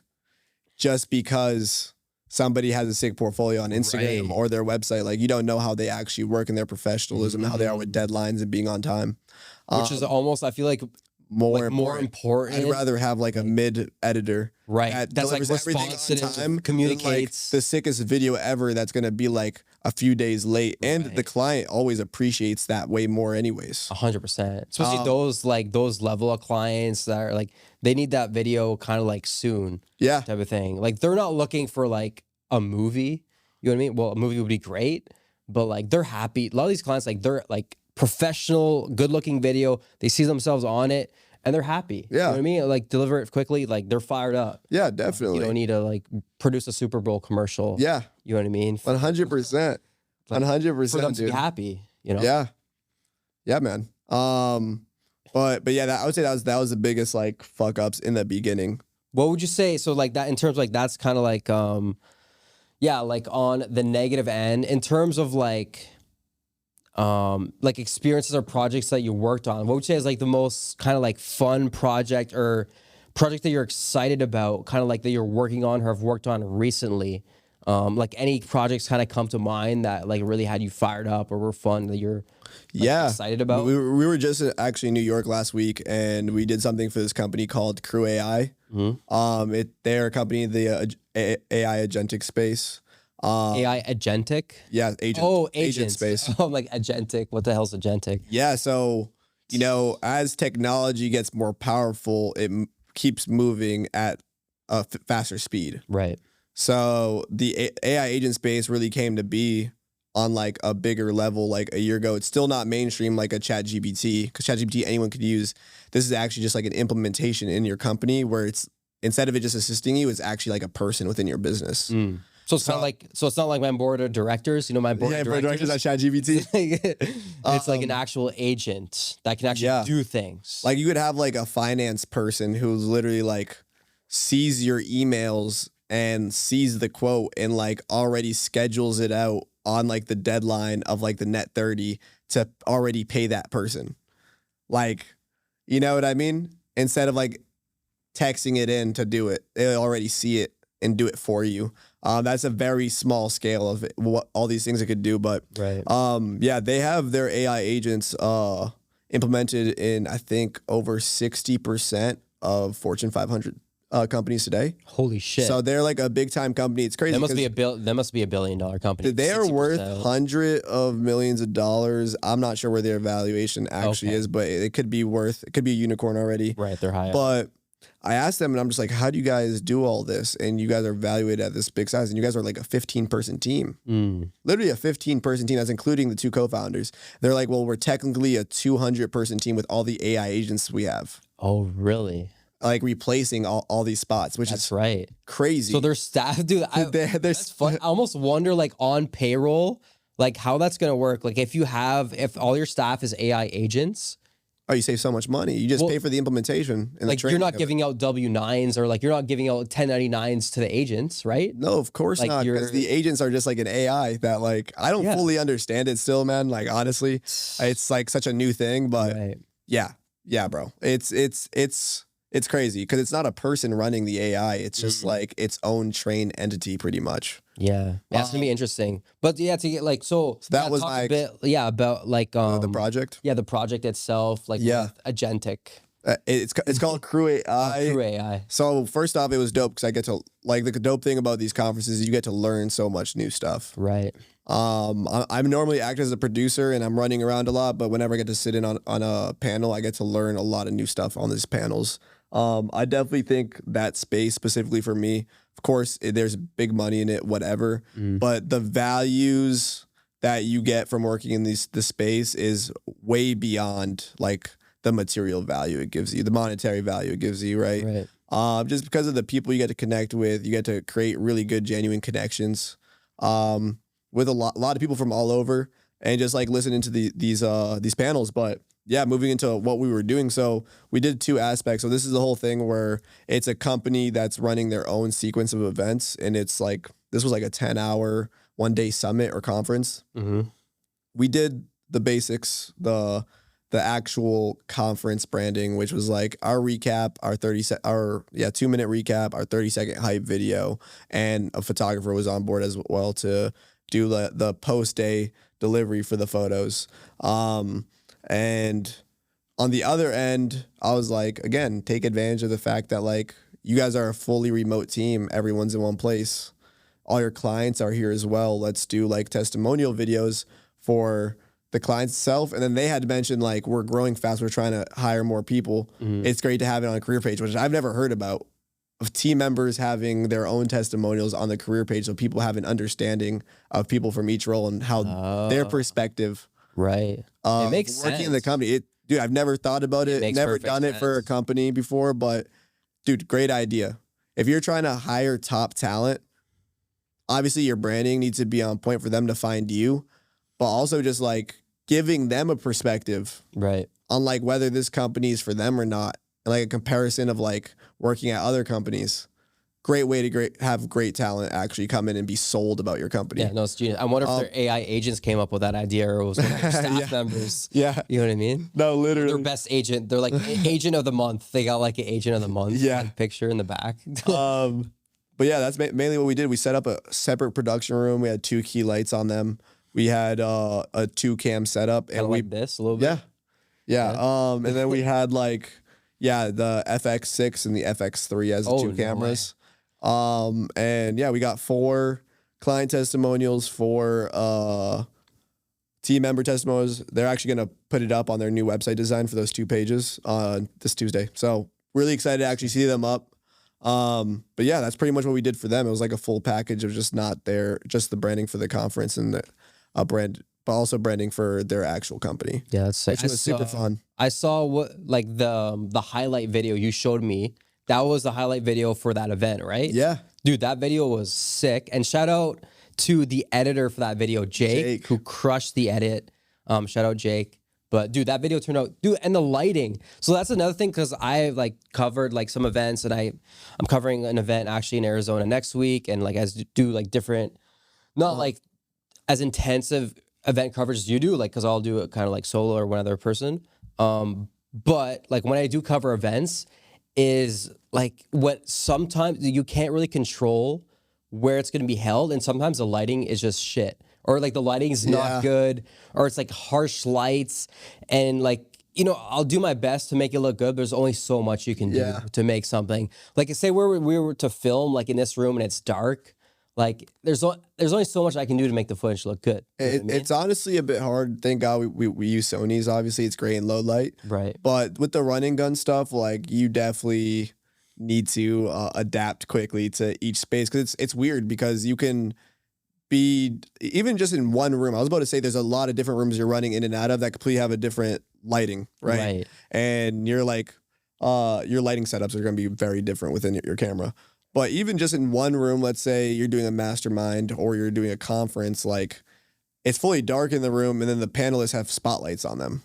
just because somebody has a sick portfolio on Instagram or their website, like you don't know how they actually work in their professionalism, how they are with deadlines and being on time. Which is almost, I feel like, more important. I'd rather have like a mid editor, that's like responsive, communicates. Like the sickest video ever that's gonna be like a few days late, and the client always appreciates that way more, anyways. 100%. Especially those level of clients that are like, they need that video kind of like soon, type of thing. Like they're not looking for like a movie. You know what I mean? Well, a movie would be great, but like they're happy. A lot of these clients, like they're like professional, good-looking video. They see themselves on it, and they're happy. Yeah. You know what I mean? Like, deliver it quickly. Like, they're fired up. Yeah, definitely. You don't need to, like, produce a Super Bowl commercial. Yeah. You know what I mean? 100%. 100%, for them to be happy, you know? Yeah. Yeah, man. But yeah, I would say that was the biggest, like, fuck-ups in the beginning. What would you say? So, like, that, in terms of, like, that's kind of like, like, on the negative end, in terms of, like experiences or projects that you worked on, what would you say is like the most kind of like fun project or project that you're excited about, kind of like that you're working on or have worked on recently? Like any projects kind of come to mind that like really had you fired up or were fun that you're excited about? We were just actually in New York last week, and we did something for this company called Crew AI. They're a company in the AI agentic space. AI agentic? Yeah, agent. Oh, agent space. Oh, I'm like agentic. What the hell's agentic? Yeah, so, you know, as technology gets more powerful, it keeps moving at a faster speed. Right. So the AI agent space really came to be on like a bigger level like a year ago. It's still not mainstream like a ChatGPT, because ChatGPT anyone could use. This is actually just like an implementation in your company where it's, instead of it just assisting you, it's actually like a person within your business. So it's not like my board of directors. You know, my board of directors at ChatGPT. It's like an actual agent that can actually do things. Like you could have like a finance person who's literally like sees your emails and sees the quote and like already schedules it out on like the deadline of like the net 30 to already pay that person. Like, you know what I mean? Instead of like texting it in to do it, they'll already see it and do it for you. That's a very small scale of what all these things it could do. But they have their AI agents implemented in, I think, over 60% of Fortune 500 companies today. Holy shit. So they're like a big time company. It's crazy. That must be $1 billion company. They are worth hundreds of millions of dollars. I'm not sure where their valuation actually is, but it could be a unicorn already. Right, they're high up. But I asked them, and I'm just like, how do you guys do all this? And you guys are evaluated at this big size, and you guys are like a 15-person team. Literally a 15-person team. That's including the 2 co-founders. They're like, well, we're technically a 200-person team with all the AI agents we have. Oh, really? Like replacing all these spots, which is crazy. So their staff, dude, that's fun. I almost wonder, like on payroll, like how that's going to work. Like if all your staff is AI agents, Oh, you save so much money. You just pay for the implementation and like the training. You're not giving out W-9s or like you're not giving out 1099s to the agents, right? No, of course like not. Because the agents are just like an AI that like I don't fully understand it still, man. Like honestly, it's like such a new thing, but yeah, bro. It's crazy because it's not a person running the AI. It's just like its own trained entity, pretty much. Yeah, that's gonna be interesting. But yeah, to get like so that was my about like the project. Yeah, the project itself, like with agentic. It's called Crew AI. Crew AI. So first off, it was dope because I get to like the dope thing about these conferences is you get to learn so much new stuff. Right. I'm normally act as a producer and I'm running around a lot, but whenever I get to sit in on a panel, I get to learn a lot of new stuff on these panels. I definitely think that space specifically for me, of course, there's big money in it, whatever, but the values that you get from working in the space is way beyond like the material value it gives you, the monetary value it gives you, right? Just because of the people you get to connect with, you get to create really good, genuine connections with a lot of people from all over, and just like listening to these panels. But yeah, moving into what we were doing. So we did two aspects. So this is the whole thing where it's a company that's running their own sequence of events. And it's like, this was like a 10-hour, one-day summit or conference. We did the basics, the actual conference branding, which was like our recap, our 2-minute recap, our 30-second hype video. And a photographer was on board as well to do the post-day delivery for the photos. And on the other end, I was like, again, take advantage of the fact that like you guys are a fully remote team. Everyone's in one place. All your clients are here as well. Let's do like testimonial videos for the clients itself. And then they had mentioned like, we're growing fast. We're trying to hire more people. It's great to have it on a career page, which I've never heard about, of team members having their own testimonials on the career page. So people have an understanding of people from each role and how their perspective. Right. It makes sense. Working in the company. Dude, I've never thought about it. Never done it for a company before, but dude, great idea. If you're trying to hire top talent, obviously your branding needs to be on point for them to find you, but also just like giving them a perspective. Right. On like whether this company is for them or not. And like a comparison of like working at other companies. Great way to have great talent actually come in and be sold about your company. Yeah, no, it's genius. I wonder if their AI agents came up with that idea or it was one of their staff members. Yeah. You know what I mean? No, literally. Their best agent. They're like agent of the month. They got like an agent of the month picture in the back. But yeah, that's mainly what we did. We set up a separate production room. We had 2 key lights on them. We had a 2-cam setup. And like this a little bit? Yeah. And then we had like, the FX6 and the FX3 as the 2 cameras. And yeah, we got 4 client testimonials, 4 team member testimonials. They're actually going to put it up on their new website design for those 2 pages this Tuesday. So really excited to actually see them up. But yeah, that's pretty much what we did for them. It was like a full package of just the branding for the conference and the brand, but also branding for their actual company. Yeah, that's sick. Which was super fun. I saw what like the highlight video you showed me. That was the highlight video for that event, right? Yeah. Dude, that video was sick. And shout out to the editor for that video, Jake. Who crushed the edit. Shout out Jake. But dude, that video turned out, and the lighting. So that's another thing, because I like covered like some events, and I'm covering an event actually in Arizona next week, and like as do like different, not like as intensive event coverage as you do, like because I'll do it kind of like solo or one other person. But like when I do cover events, is like what sometimes you can't really control where it's going to be held, and sometimes the lighting is just shit, or like the lighting's not good, or it's like harsh lights, and like, you know, I'll do my best to make it look good, but there's only so much you can do to make something. Like say we were to film like in this room and it's dark, like there's only so much I can do to make the footage look good. It's honestly a bit hard. Thank God we use Sony's. Obviously, it's great in low light. Right. But with the running gun stuff, like you definitely need to adapt quickly to each space, because it's weird because you can be even just in one room. I was about to say there's a lot of different rooms you're running in and out of that completely have a different lighting, right? And you're like your lighting setups are going to be very different within your camera. But even just in one room, let's say you're doing a mastermind or you're doing a conference, like it's fully dark in the room and then the panelists have spotlights on them.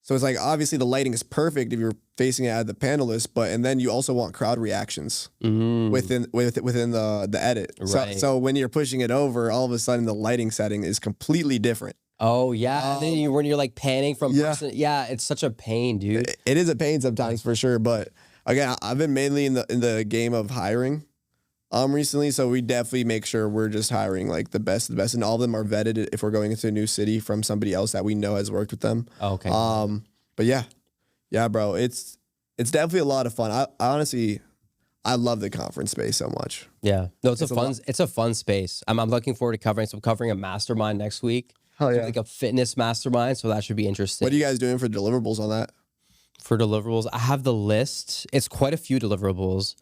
So it's like obviously the lighting is perfect if you're facing it at the panelists, and then you also want crowd reactions within the edit. Right. So when you're pushing it over, all of a sudden the lighting setting is completely different. Oh yeah, and then when you're like panning from person, it's such a pain, dude. It is a pain sometimes for sure, but again, I've been mainly in the game of hiring recently, so we definitely make sure we're just hiring like the best, and all of them are vetted if we're going into a new city from somebody else that we know has worked with them. Okay. But yeah, bro, it's definitely a lot of fun. I honestly, I love the conference space so much. Yeah, no, it's a fun space. I'm looking forward to covering a mastermind next week. Hell yeah. Like a fitness mastermind, so that should be interesting. What are you guys doing for deliverables on that? For deliverables, I have the list. It's quite a few deliverables.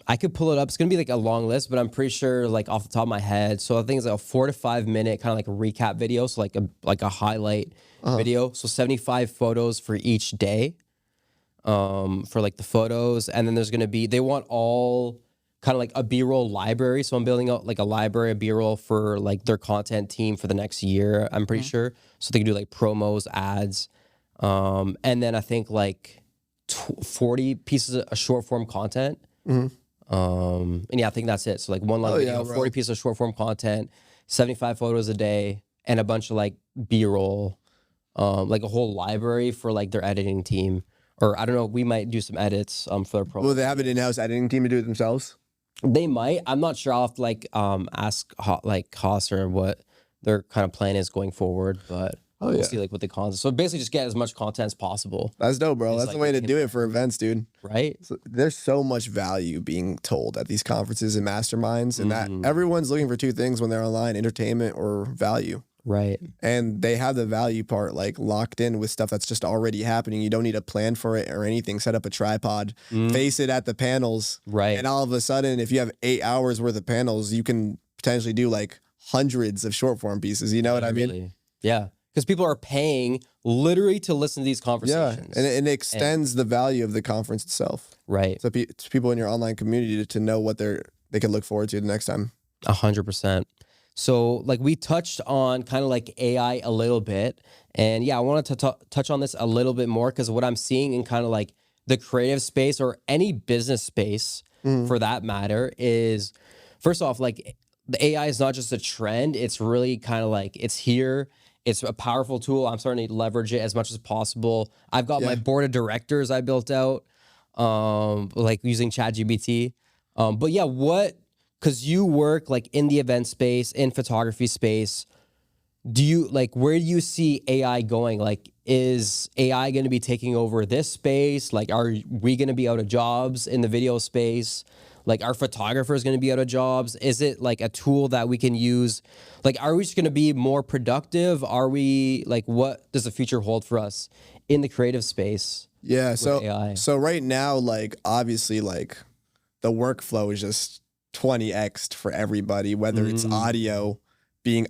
I could pull it up. It's gonna be like a long list, but I'm pretty sure like off the top of my head. So I think it's like a 4 to 5 minute kind of like a recap video. So like a highlight video. So 75 photos for each day. For like the photos, and then there's gonna be, they want all kind of like a B-roll library. So I'm building out like a library of B-roll for like their content team for the next year. I'm pretty sure. So they can do like promos, ads, and then I think like 40 pieces of short form content. And yeah, I think that's it. So like one long video, 40 pieces of short form content, 75 photos a day, and a bunch of like B-roll, like a whole library for like their editing team. Or I don't know, we might do some edits for their promo. Will they have an in-house editing team to do it themselves? They might. I'm not sure. I'll have to like ask Haas or what their kind of plan is going forward, but we'll see like what the content. So basically just get as much content as possible. That's dope, bro. That's like the way to do it for events, dude. Right? So there's so much value being told at these conferences and masterminds, and that everyone's looking for two things when they're online: entertainment or value. Right. And they have the value part like locked in with stuff that's just already happening. You don't need a plan for it or anything. Set up a tripod, face it at the panels. Right. And all of a sudden, if you have 8 hours worth of panels, you can potentially do like hundreds of short form pieces. You know what I mean? Yeah. Because people are paying literally to listen to these conversations. Yeah. And it extends the value of the conference itself. Right. So to people in your online community to know what they can look forward to the next time. 100%. So like we touched on kind of like AI a little bit, and yeah, I wanted to touch on this a little bit more because what I'm seeing in kind of like the creative space or any business space for that matter is, first off, like the AI is not just a trend. It's really kind of like it's here. It's a powerful tool. I'm starting to leverage it as much as possible. I've got my board of directors I built out, like using ChatGPT. But yeah, because you work like in the event space, in photography space, where do you see AI going? Like, is AI going to be taking over this space? Like, are we going to be out of jobs in the video space? Like, are photographers going to be out of jobs? Is it like a tool that we can use? Like, are we just going to be more productive? Are we like, what does the future hold for us in the creative space? Yeah. So AI? So right now, like obviously, like the workflow is just 20x'd for everybody, whether it's audio being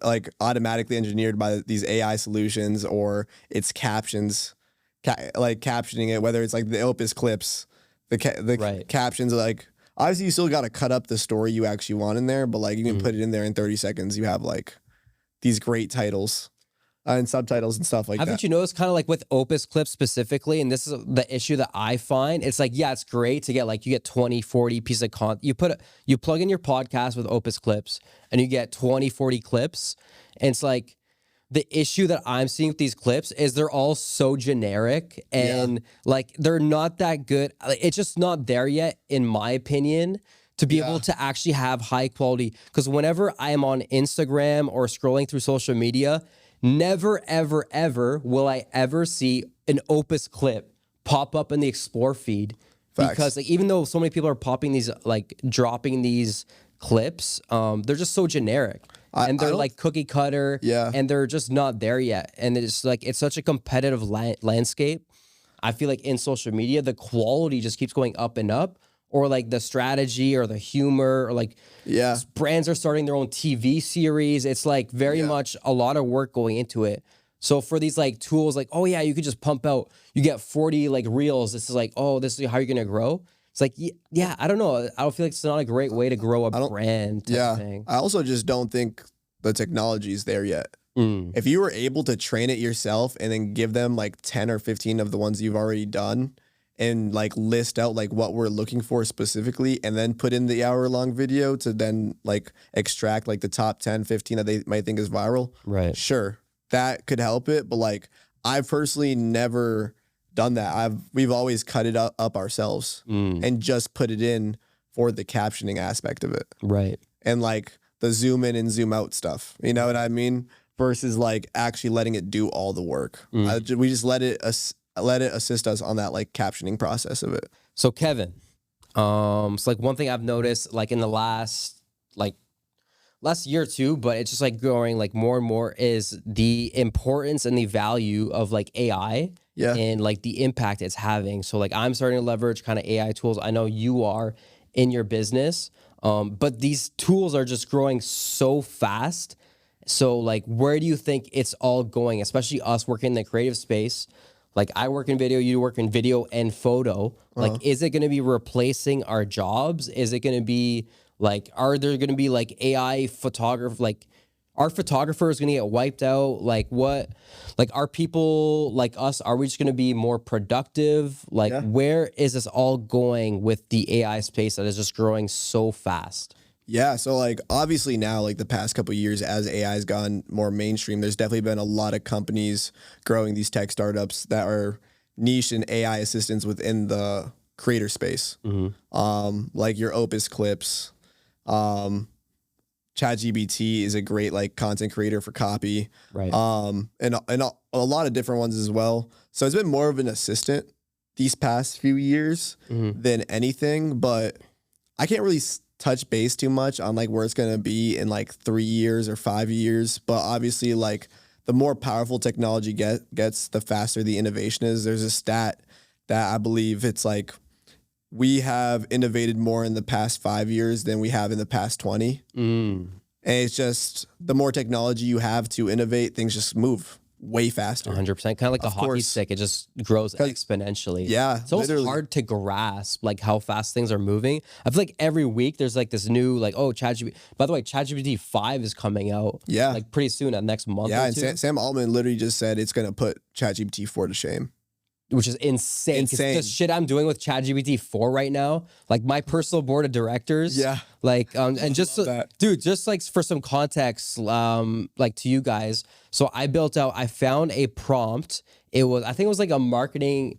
like automatically engineered by these AI solutions, or it's captions, like captioning it, whether it's like the Opus clips, the captions, like obviously you still got to cut up the story you actually want in there, but like you can put it in there in 30 seconds. You have like these great titles and subtitles and stuff like that. Haven't you noticed kind of like with Opus clips specifically, and this is the issue that I find, it's like, yeah, it's great to get like, you get 20, 40 pieces of content. You plug in your podcast with Opus clips and you get 20, 40 clips. And it's like, the issue that I'm seeing with these clips is they're all so generic and like, they're not that good. It's just not there yet, in my opinion, to be able to actually have high quality. Because whenever I am on Instagram or scrolling through social media, never, ever, ever will I ever see an Opus clip pop up in the Explore feed. Facts. Because like, even though so many people are popping these, like dropping these clips, they're just so generic. And they're like cookie cutter, and they're just not there yet. And it's like, it's such a competitive landscape. I feel like in social media, the quality just keeps going up and up, or like the strategy or the humor, or like brands are starting their own TV series. It's like very much a lot of work going into it. So for these like tools, like, oh yeah, you could just pump out, you get 40 like reels. This is like, oh, this is how you're going to grow. It's like, yeah, I don't know. I don't feel like it's not a great way to grow a brand type thing. I also just don't think the technology is there yet. If you were able to train it yourself and then give them like 10 or 15 of the ones you've already done and like list out like what we're looking for specifically and then put in the hour-long video to then like extract like the top 10, 15 that they might think is viral. Right. Sure, that could help it. But like I've personally never done that. We've always cut it up ourselves and just put it in for the captioning aspect of it. Right. And like the zoom in and zoom out stuff. You know what I mean? Versus like actually letting it do all the work. We just let it assist us on that like captioning process of it. So Kevin, it's like one thing I've noticed like in the last year or two, but it's just like growing like more and more is the importance and the value of like AI and like the impact it's having. So like I'm starting to leverage kind of AI tools. I know you are in your business, but these tools are just growing so fast. So like, where do you think it's all going, especially us working in the creative space? Like I work in video, you work in video and photo. Like, is it going to be replacing our jobs? Is it going to be like, are there going to be like AI photographer, like are photographers going to get wiped out? Like what, like are people like us, are we just going to be more productive? Like where is this all going with the AI space that is just growing so fast? Yeah, so like obviously now like the past couple of years as AI has gone more mainstream, there's definitely been a lot of companies growing these tech startups that are niche in AI assistants within the creator space. Like your Opus Clips, ChatGPT is a great like content creator for copy, right? And a lot of different ones as well. So it's been more of an assistant these past few years than anything, but I can't really touch base too much on like where it's going to be in like 3 years or 5 years. But obviously like the more powerful technology gets, the faster the innovation is. There's a stat that I believe it's like we have innovated more in the past 5 years than we have in the past 20. And it's just the more technology you have to innovate, things just move way faster. 100%. Kind of like the hockey stick. It just grows exponentially. Yeah. It's almost hard to grasp like how fast things are moving. I feel like every week there's like this new like, oh, ChatGPT. By the way, ChatGPT 5 is coming out. Yeah. Like pretty soon, next month or two. And Sam Altman literally just said it's going to put ChatGPT 4 to shame. Which is insane. The shit I'm doing with ChatGPT 4 right now, like my personal board of directors. Like, and just, dude, just like for some context, like to you guys. So I found a prompt. I think it was like a marketing.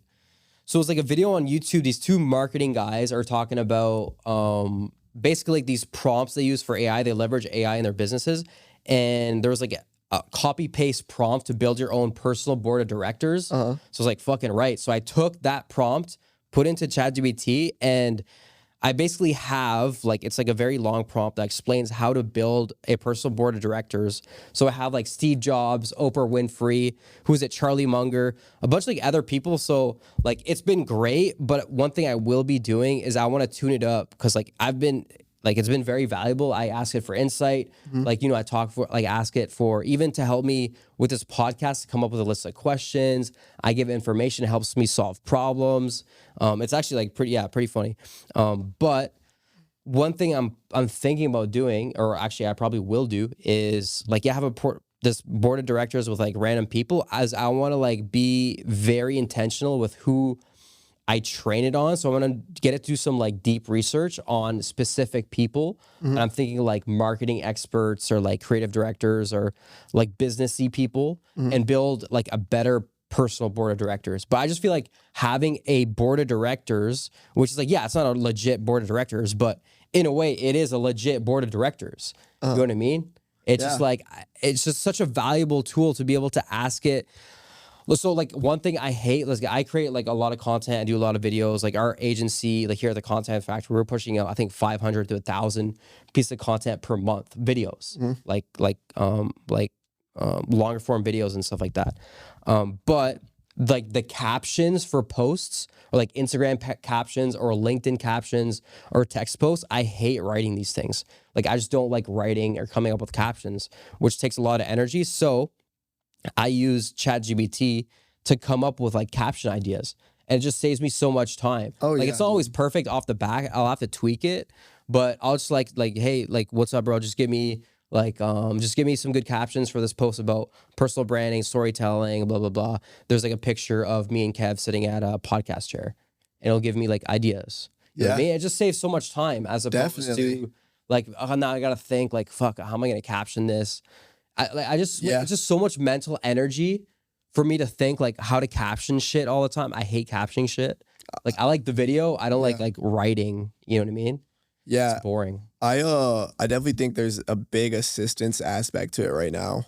So it was like a video on YouTube. These two marketing guys are talking about, basically like these prompts they use for AI. They leverage AI in their businesses. And there was like a copy paste prompt to build your own personal board of directors. So it's like fucking right. So I took that prompt, put into ChatGPT, and I basically have like, it's like a very long prompt that explains how to build a personal board of directors. So I have like Steve Jobs, Oprah Winfrey, who's it, Charlie Munger, a bunch of like other people. So like, it's been great. But one thing I will be doing is I want to tune it up because like it's been very valuable. I ask it for insight. Like, I ask it for even to help me with this podcast to come up with a list of questions. I give information. It helps me solve problems. It's actually like pretty funny. But one thing I'm thinking about doing, or actually I probably will do, is like, have this board of directors with like random people, as I want to like be very intentional with who I train it on. So I'm going to get it to do some like deep research on specific people. And I'm thinking like marketing experts or like creative directors or like businessy people and build like a better personal board of directors. But I just feel like having a board of directors, which is like, yeah, it's not a legit board of directors, but in a way it is a legit board of directors. You know what I mean? It's just like, it's just such a valuable tool to be able to ask it. So like one thing I hate, I create like a lot of content, I do a lot of videos, like our agency, like here at the Content Factory, we're pushing out, I think 500 to 1,000 pieces of content per month, videos, longer form videos and stuff like that. But like the captions for posts or like Instagram captions or LinkedIn captions or text posts, I hate writing these things. Like I just don't like writing or coming up with captions, which takes a lot of energy. So I use ChatGPT to come up with like caption ideas, and it just saves me so much time. It's not always perfect off the back. I'll have to tweak it, but I'll just like, hey, like, what's up, bro? Just give me Like, just give me some good captions for this post about personal branding, storytelling, blah, blah, blah. There's like a picture of me and Kev sitting at a podcast chair. And it'll give me like ideas. You know what I mean? It just saves so much time as opposed to like, oh, now I got to think like, fuck, how am I going to caption this? It's just so much mental energy for me to think like how to caption shit all the time. I hate captioning shit. Like I like the video. I don't like writing. You know what I mean? Yeah. It's boring. I definitely think there's a big assistance aspect to it right now.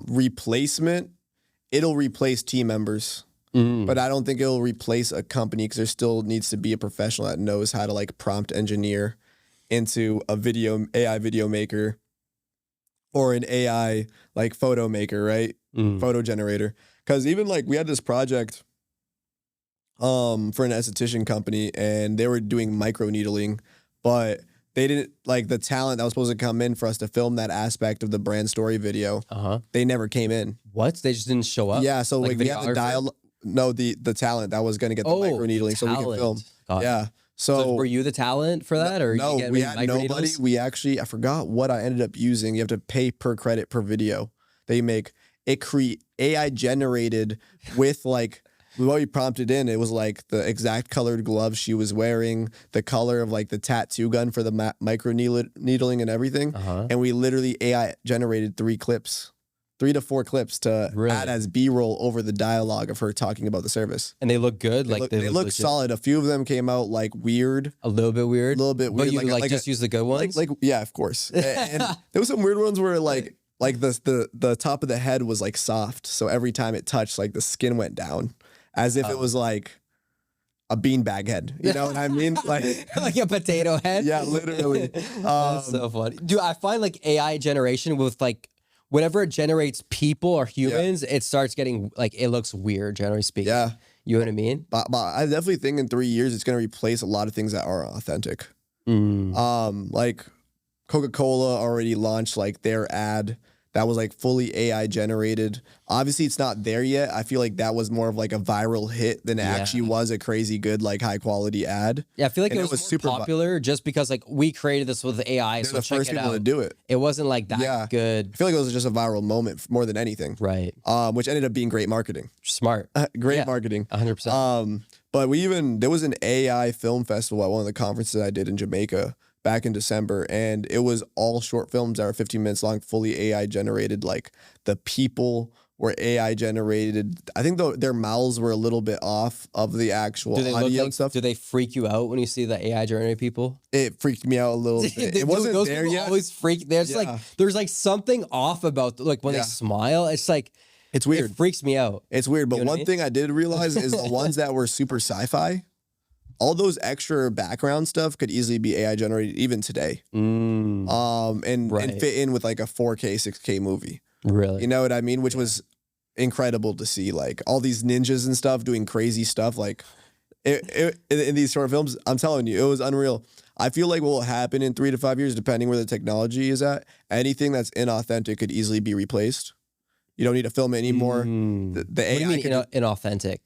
Replacement, it'll replace team members, but I don't think it'll replace a company because there still needs to be a professional that knows how to like prompt engineer into a AI video maker or an AI like photo maker, right? Photo generator. Because even like we had this project for an esthetician company and they were doing micro needling, but they didn't like the talent that was supposed to come in for us to film that aspect of the brand story video. They never came in. What? They just didn't show up? Yeah, so like we had the dialogue. No, the talent that was going to get the micro needling so we could film. Yeah. So were you the talent for that, or no? you We had nobody. needles? We actually, I forgot what I ended up using. You have to pay per credit per video that you make. It AI generated with like what we prompted in. It was like the exact colored gloves she was wearing, the color of like the tattoo gun for the micro needling and everything. And we literally AI generated 3 to 4 clips to add as B-roll over the dialogue of her talking about the service. And they look good? They look solid. A few of them came out like weird. A little bit weird? A little bit weird. But you like just use the good ones? Yeah, of course. And there was some weird ones where like the top of the head was like soft. So every time it touched, like the skin went down as if it was like a beanbag head. You know what I mean? Like like a potato head? Yeah, literally. That's so funny. Dude, I find like AI generation with like, whenever it generates people or humans, it starts getting like, it looks weird, generally speaking. Yeah. You know what I mean? But I definitely think in 3 years, it's going to replace a lot of things that are authentic. Like Coca-Cola already launched like their ad that was like fully AI generated. Obviously, it's not there yet. I feel like that was more of like a viral hit than it actually was a crazy good, like high quality ad. Yeah, I feel like it was more super popular just because like we created this with AI. They're the first people to do it. It wasn't like that good. I feel like it was just a viral moment more than anything. Right. Which ended up being great marketing. Smart. Great marketing. 100%. But there was an AI film festival at one of the conferences I did in Jamaica back in December, and it was all short films that were 15 minutes long, fully AI generated. Like the people were AI generated. I think their mouths were a little bit off of the actual audio and stuff. Do they freak you out when you see the AI generated people? It freaked me out a little bit. It wasn't those there people yet. Always freak. There's like something off about like when they smile. It's like it's weird. It freaks me out. It's weird. But one thing I did realize is the ones that were super sci-fi, all those extra background stuff could easily be AI generated even today. And fit in with like a 4K, 6K movie. Really? You know what I mean? Which was incredible to see, like all these ninjas and stuff doing crazy stuff. Like in these short films, I'm telling you, it was unreal. I feel like what will happen in 3 to 5 years, depending where the technology is at, anything that's inauthentic could easily be replaced. You don't need to film it anymore. The AI what do you mean inauthentic?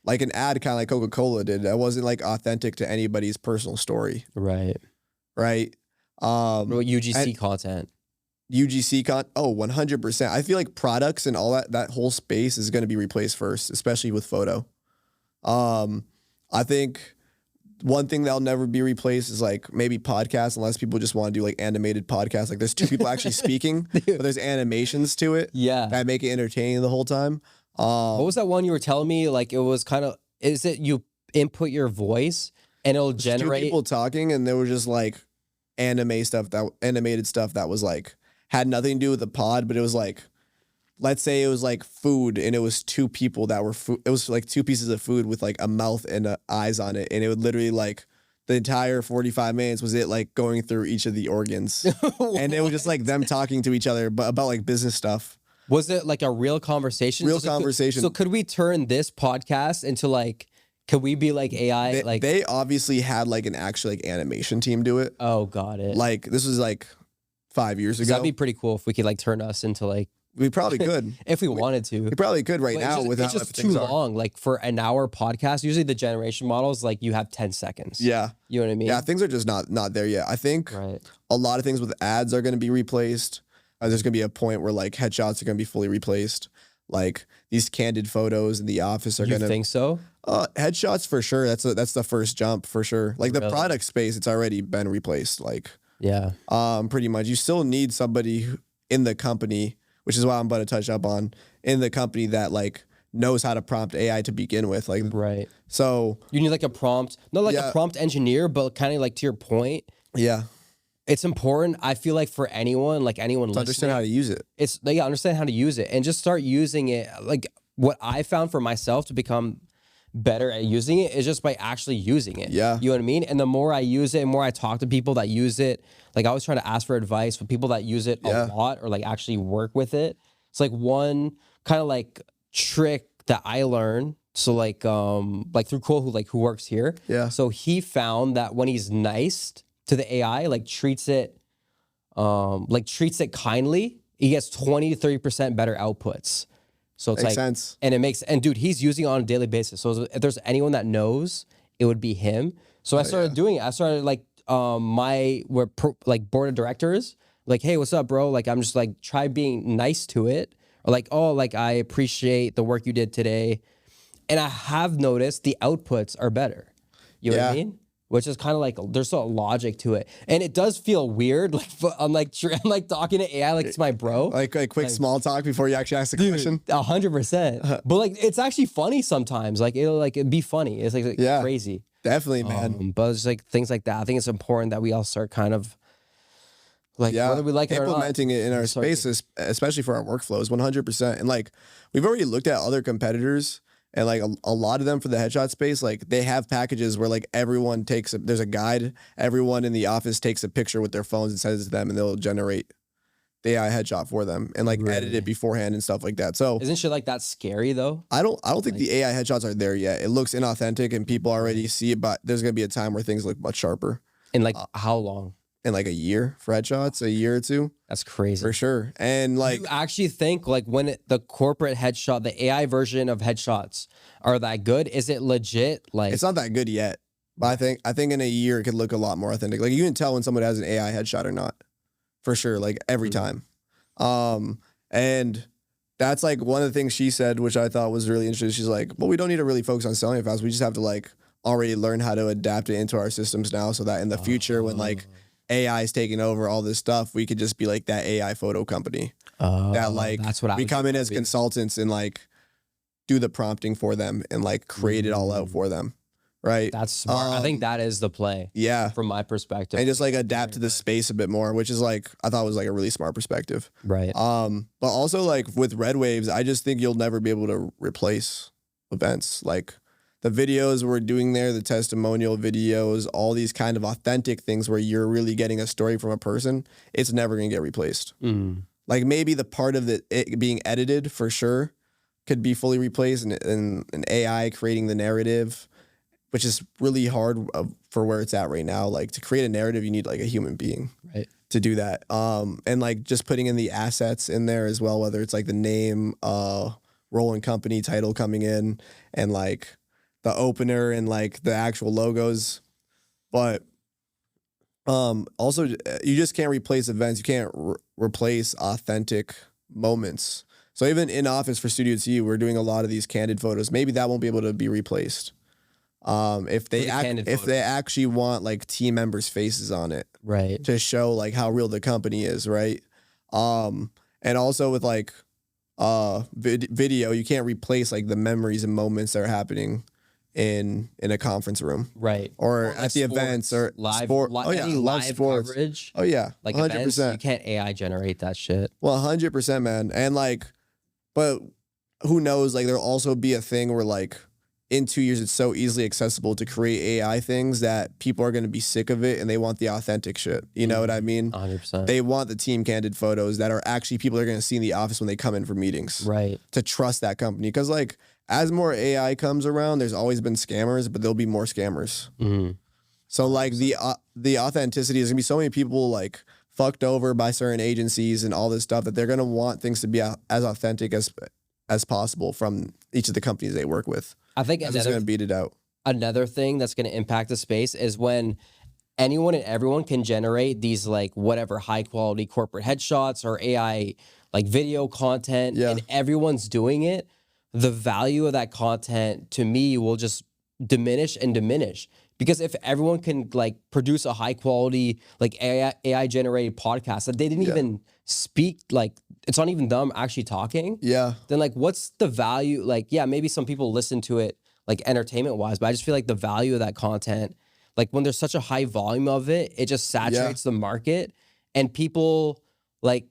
Like an ad, kind of like Coca-Cola did. That wasn't like authentic to anybody's personal story. Right. Right. UGC content. UGC 100%. I feel like products and all that whole space is going to be replaced first, especially with photo. I think one thing that'll never be replaced is like maybe podcasts, unless people just want to do like animated podcasts. Like there's 2 people actually speaking, but there's animations to it that make it entertaining the whole time. What was that one you were telling me? Like it was kind of, is it you input your voice and it'll generate 2 people talking, and there was just like animated stuff that was like had nothing to do with the pod, but it was like, let's say it was like food, and it was 2 people that were food. It was like 2 pieces of food with like a mouth and eyes on it, and it would literally like the entire 45 minutes was it like going through each of the organs, and it was just like them talking to each other, but about like business stuff. Was it like a real conversation? Real conversation. So could we turn this podcast into like, could we be like AI? They obviously had like an actual like animation team do it. Oh, got it. Like this was like 5 years ago. That'd be pretty cool if we could like turn us into like We probably could. If we wanted to. We probably could right now it's just too long. Like for an hour podcast, usually the generation models, like you have 10 seconds. Yeah. You know what I mean? Yeah, things are just not there yet. I think a lot of things with ads are going to be replaced. There's going to be a point where like headshots are going to be fully replaced. Like these candid photos in the office are going to. You think so? Headshots for sure. That's the first jump for sure. Like the product space, it's already been replaced. Like pretty much. You still need somebody in the company, which is what I'm about to touch up on, in the company that like knows how to prompt AI to begin with. Like so you need like a prompt, not like a prompt engineer, but kind of like to your point. Yeah. It's important, I feel like, for anyone, like anyone listening. Understand how to use it. It's understand how to use it and just start using it. Like what I found for myself to become better at using it is just by actually using it. Yeah. You know what I mean? And the more I use it, and more I talk to people that use it, like I always try to ask for advice with people that use it a lot or like actually work with it. It's like one kind of like trick that I learned. So like through Cole who works here. Yeah. So he found that when he's nice to the AI, like treats it kindly, he gets 20 to 30% better outputs. So it's makes sense. And dude, he's using it on a daily basis. So if there's anyone that knows, it would be him. So I started doing it. I started like board of directors, like, hey, what's up, bro? Like, I'm just like, try being nice to it. Or like, oh, like I appreciate the work you did today. And I have noticed the outputs are better. You know what I mean? Which is kind of like, there's a logic to it. And it does feel weird. Like I'm like talking to AI like it's my bro. Like quick small talk before you actually ask the question. 100%. But like, it's actually funny sometimes. Like it'd be funny. It's like crazy. Definitely, man. But it's like things like that. I think it's important that we all start kind of like, whether we like it or not. Implementing it in our spaces, especially for our workflows, 100%. And like, we've already looked at other competitors. And like a lot of them for the headshot space, like they have packages where like everyone there's a guide, everyone in the office takes a picture with their phones and sends it to them and they'll generate the AI headshot for them and like edit it beforehand and stuff like that. So isn't shit like that scary though? I don't think the AI headshots are there yet. It looks inauthentic and people already see it, but there's going to be a time where things look much sharper. In like how long? In like a year for headshots, a year or two. That's crazy. For sure. And like, you actually think like when the corporate headshot, the AI version of headshots are that good? Is it legit? Like, it's not that good yet, but I think in a year it could look a lot more authentic. Like you can tell when someone has an AI headshot or not, for sure. Like every time. And that's like one of the things she said, which I thought was really interesting. She's like, well, we don't need to really focus on selling it fast. We just have to like already learn how to adapt it into our systems now, so that in the future when like AI is taking over all this stuff, we could just be like that AI photo company that like that's what we come in as consultants and like do the prompting for them and like create it all out for them. Right. That's smart. I think that is the play. Yeah. From my perspective. And just like adapt to the space a bit more, which is like, I thought was like a really smart perspective. Right. But also like with Red Waves, I just think you'll never be able to replace events. Like the videos we're doing there, the testimonial videos, all these kind of authentic things where you're really getting a story from a person, it's never going to get replaced. Like maybe the part of it being edited for sure could be fully replaced and an AI creating the narrative, which is really hard for where it's at right now. Like to create a narrative, you need like a human being to do that. And like just putting in the assets in there as well, whether it's like the name, role and company title coming in and like the opener and like the actual logos. But also you just can't replace events. You can't replace authentic moments. So even in office for Studio T, we're doing a lot of these candid photos. Maybe that won't be able to be replaced. If they actually want like team members' faces on it, right, to show like how real the company is, right? And also with like video, you can't replace like the memories and moments that are happening in a conference room, right, or at the events or live live sports coverage. Oh yeah, like 100%. Events, you can't AI generate that shit. Well, 100%, man. And like, but who knows? Like, there'll also be a thing where like, in 2 years, it's so easily accessible to create AI things that people are going to be sick of it and they want the authentic shit. You know what I mean? 100%. They want the team candid photos that are actually people are going to see in the office when they come in for meetings. Right. To trust that company. Because like, as more AI comes around, there's always been scammers, but there'll be more scammers. So like the authenticity, there's going to be so many people like fucked over by certain agencies and all this stuff, that they're going to want things to be as authentic as possible from each of the companies they work with. I think it's going to beat it out. Another thing that's going to impact the space is when anyone and everyone can generate these like whatever high quality corporate headshots or AI like video content, and everyone's doing it. The value of that content to me will just diminish and diminish, because if everyone can like produce a high quality like AI generated podcast that they didn't even speak, like it's not even them actually talking, then like what's the value? Like maybe some people listen to it like entertainment wise, but I just feel like the value of that content, like when there's such a high volume of it, it just saturates the market, and people like,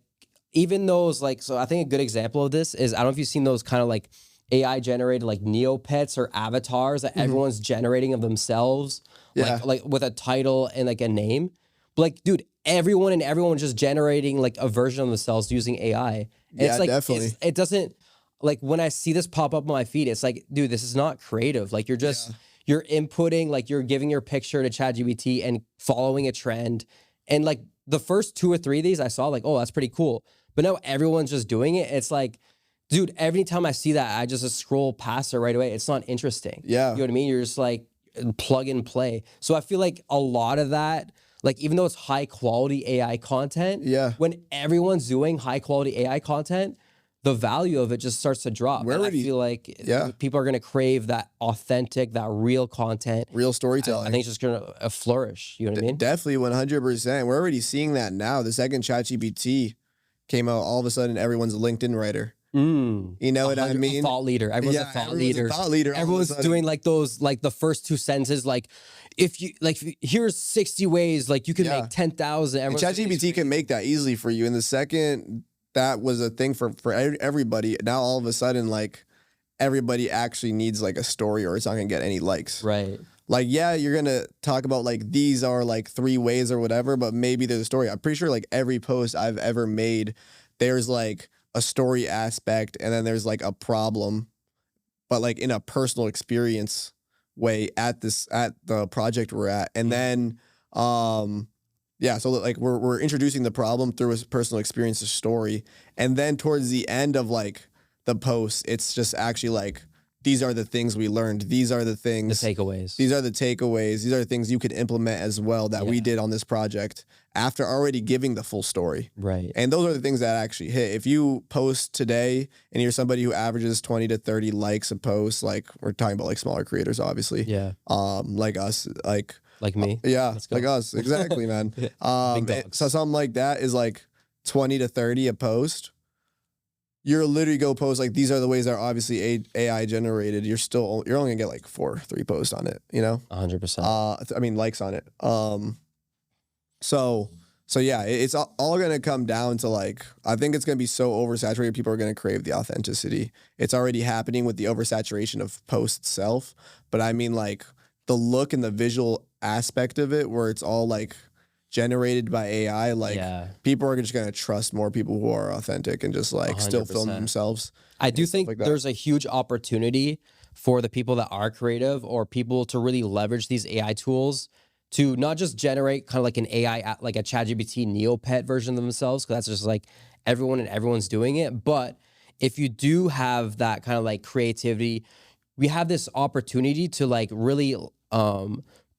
even those like, so I think a good example of this is, I don't know if you've seen those kind of like AI generated like Neopets or avatars that everyone's generating of themselves, like with a title and like a name. But like, dude, everyone just generating like a version of themselves using AI. And it's like, definitely. It doesn't, like when I see this pop up on my feed, it's like, dude, this is not creative. Like you're just, you're inputting, like you're giving your picture to ChatGPT and following a trend. And like the first 2 or 3 of these I saw like, oh, that's pretty cool. But now everyone's just doing it. It's like, dude, every time I see that, I just scroll past it right away. It's not interesting. Yeah. You know what I mean? You're just like plug and play. So I feel like a lot of that, like even though it's high quality AI content, when everyone's doing high quality AI content, the value of it just starts to drop. I feel like people are going to crave that authentic, that real content. Real storytelling. I think it's just going to flourish. You know what I mean? Definitely 100%. We're already seeing that now. The second ChatGPT came out, all of a sudden everyone's a LinkedIn writer. You know what I mean? A thought leader. Everyone's a thought leader. Everyone's doing like those, like the first 2 sentences, like if you like, here's 60 ways like you can make 10,000. And ChatGPT can make that easily for you. And the second that was a thing for everybody, now all of a sudden like everybody actually needs like a story, or it's not gonna get any likes. Right. Like, you're gonna talk about like these are like 3 ways or whatever, but maybe there's a story. I'm pretty sure like every post I've ever made, there's like a story aspect, and then there's like a problem, but like in a personal experience way at the project we're at. And then so like we're introducing the problem through a personal experience, a story, and then towards the end of like the post, it's just actually like, these are the things we learned. These are the things. The takeaways. These are the takeaways. These are the things you could implement as well that we did on this project after already giving the full story. Right. And those are the things that actually hit. If you post today and you're somebody who averages 20 to 30 likes a post, like we're talking about like smaller creators, obviously. Yeah. Like us, like me. Yeah. Like us. Exactly, man. So something like that is like 20 to 30 a post. You're literally go post like, these are the ways that are obviously AI generated. You're only gonna get like 4 or 3 posts on it, you know? 100%. I mean, likes on it. So yeah, it's all gonna come down to like, I think it's gonna be so oversaturated. People are gonna crave the authenticity. It's already happening with the oversaturation of post itself. But I mean like the look and the visual aspect of it, where it's all like generated by AI, like people are just going to trust more people who are authentic and just like 100%. Still film themselves. I do think like there's a huge opportunity for the people that are creative or people to really leverage these AI tools to not just generate kind of like an AI, like a ChatGPT Neopet version of themselves, because that's just like everyone's doing it. But if you do have that kind of like creativity, we have this opportunity to like really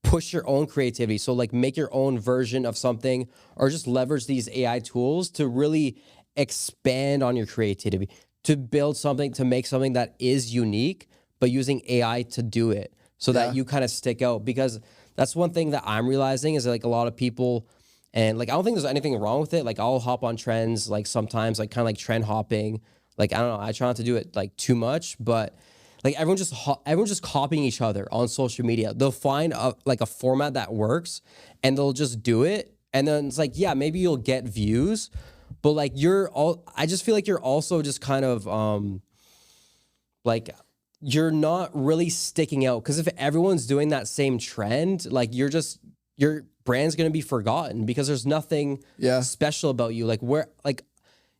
push your own creativity. So like make your own version of something, or just leverage these AI tools to really expand on your creativity, to build something, to make something that is unique, but using AI to do it so that you kind of stick out. Because that's one thing that I'm realizing is like a lot of people, and like I don't think there's anything wrong with it. Like I'll hop on trends, like sometimes like kind of like trend hopping. Like I don't know, I try not to do it like too much, but like everyone's just copying each other on social media. They'll find a format that works and they'll just do it. And then it's like, yeah, maybe you'll get views, but like I just feel like you're also just kind of like you're not really sticking out. Because if everyone's doing that same trend, like your brand's gonna be forgotten because there's nothing special about you. Like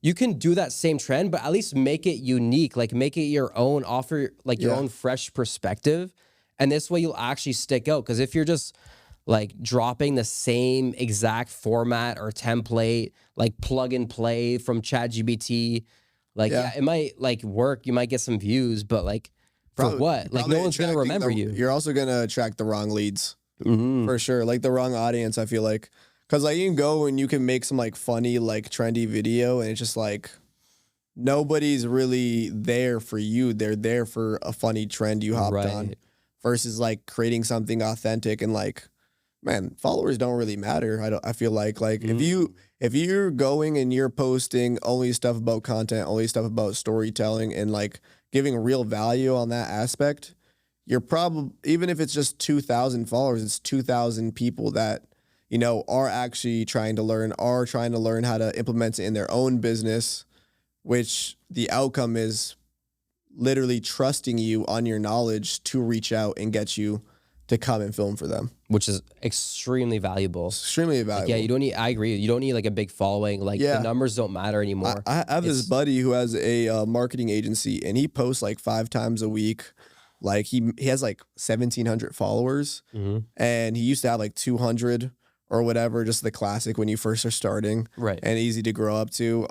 you can do that same trend, but at least make it unique, like make it your own, offer like your own fresh perspective. And this way you'll actually stick out. Because if you're just like dropping the same exact format or template, like plug and play from ChatGPT. Like, yeah, it might like work. You might get some views, but like for what? Like no one's going to remember you. You're also going to attract the wrong leads for sure. Like the wrong audience, I feel like. Cause like you can go and you can make some like funny, like trendy video and it's just like nobody's really there for you. They're there for a funny trend you hopped on versus like creating something authentic and like, man, followers don't really matter. I feel like if you're going and you're posting only stuff about content, only stuff about storytelling and like giving real value on that aspect, you're probably, even if it's just 2,000 followers, it's 2,000 people that, you know, are actually trying to learn how to implement it in their own business, which the outcome is literally trusting you on your knowledge to reach out and get you to come and film for them. Which is extremely valuable. Extremely valuable. Like, yeah, you don't need, I agree. You don't need like a big following. Like the numbers don't matter anymore. I have this buddy who has a marketing agency and he posts like 5 times a week. Like he has like 1,700 followers and he used to have like 200 or whatever, just the classic when you first are starting. Right. And easy to grow up to.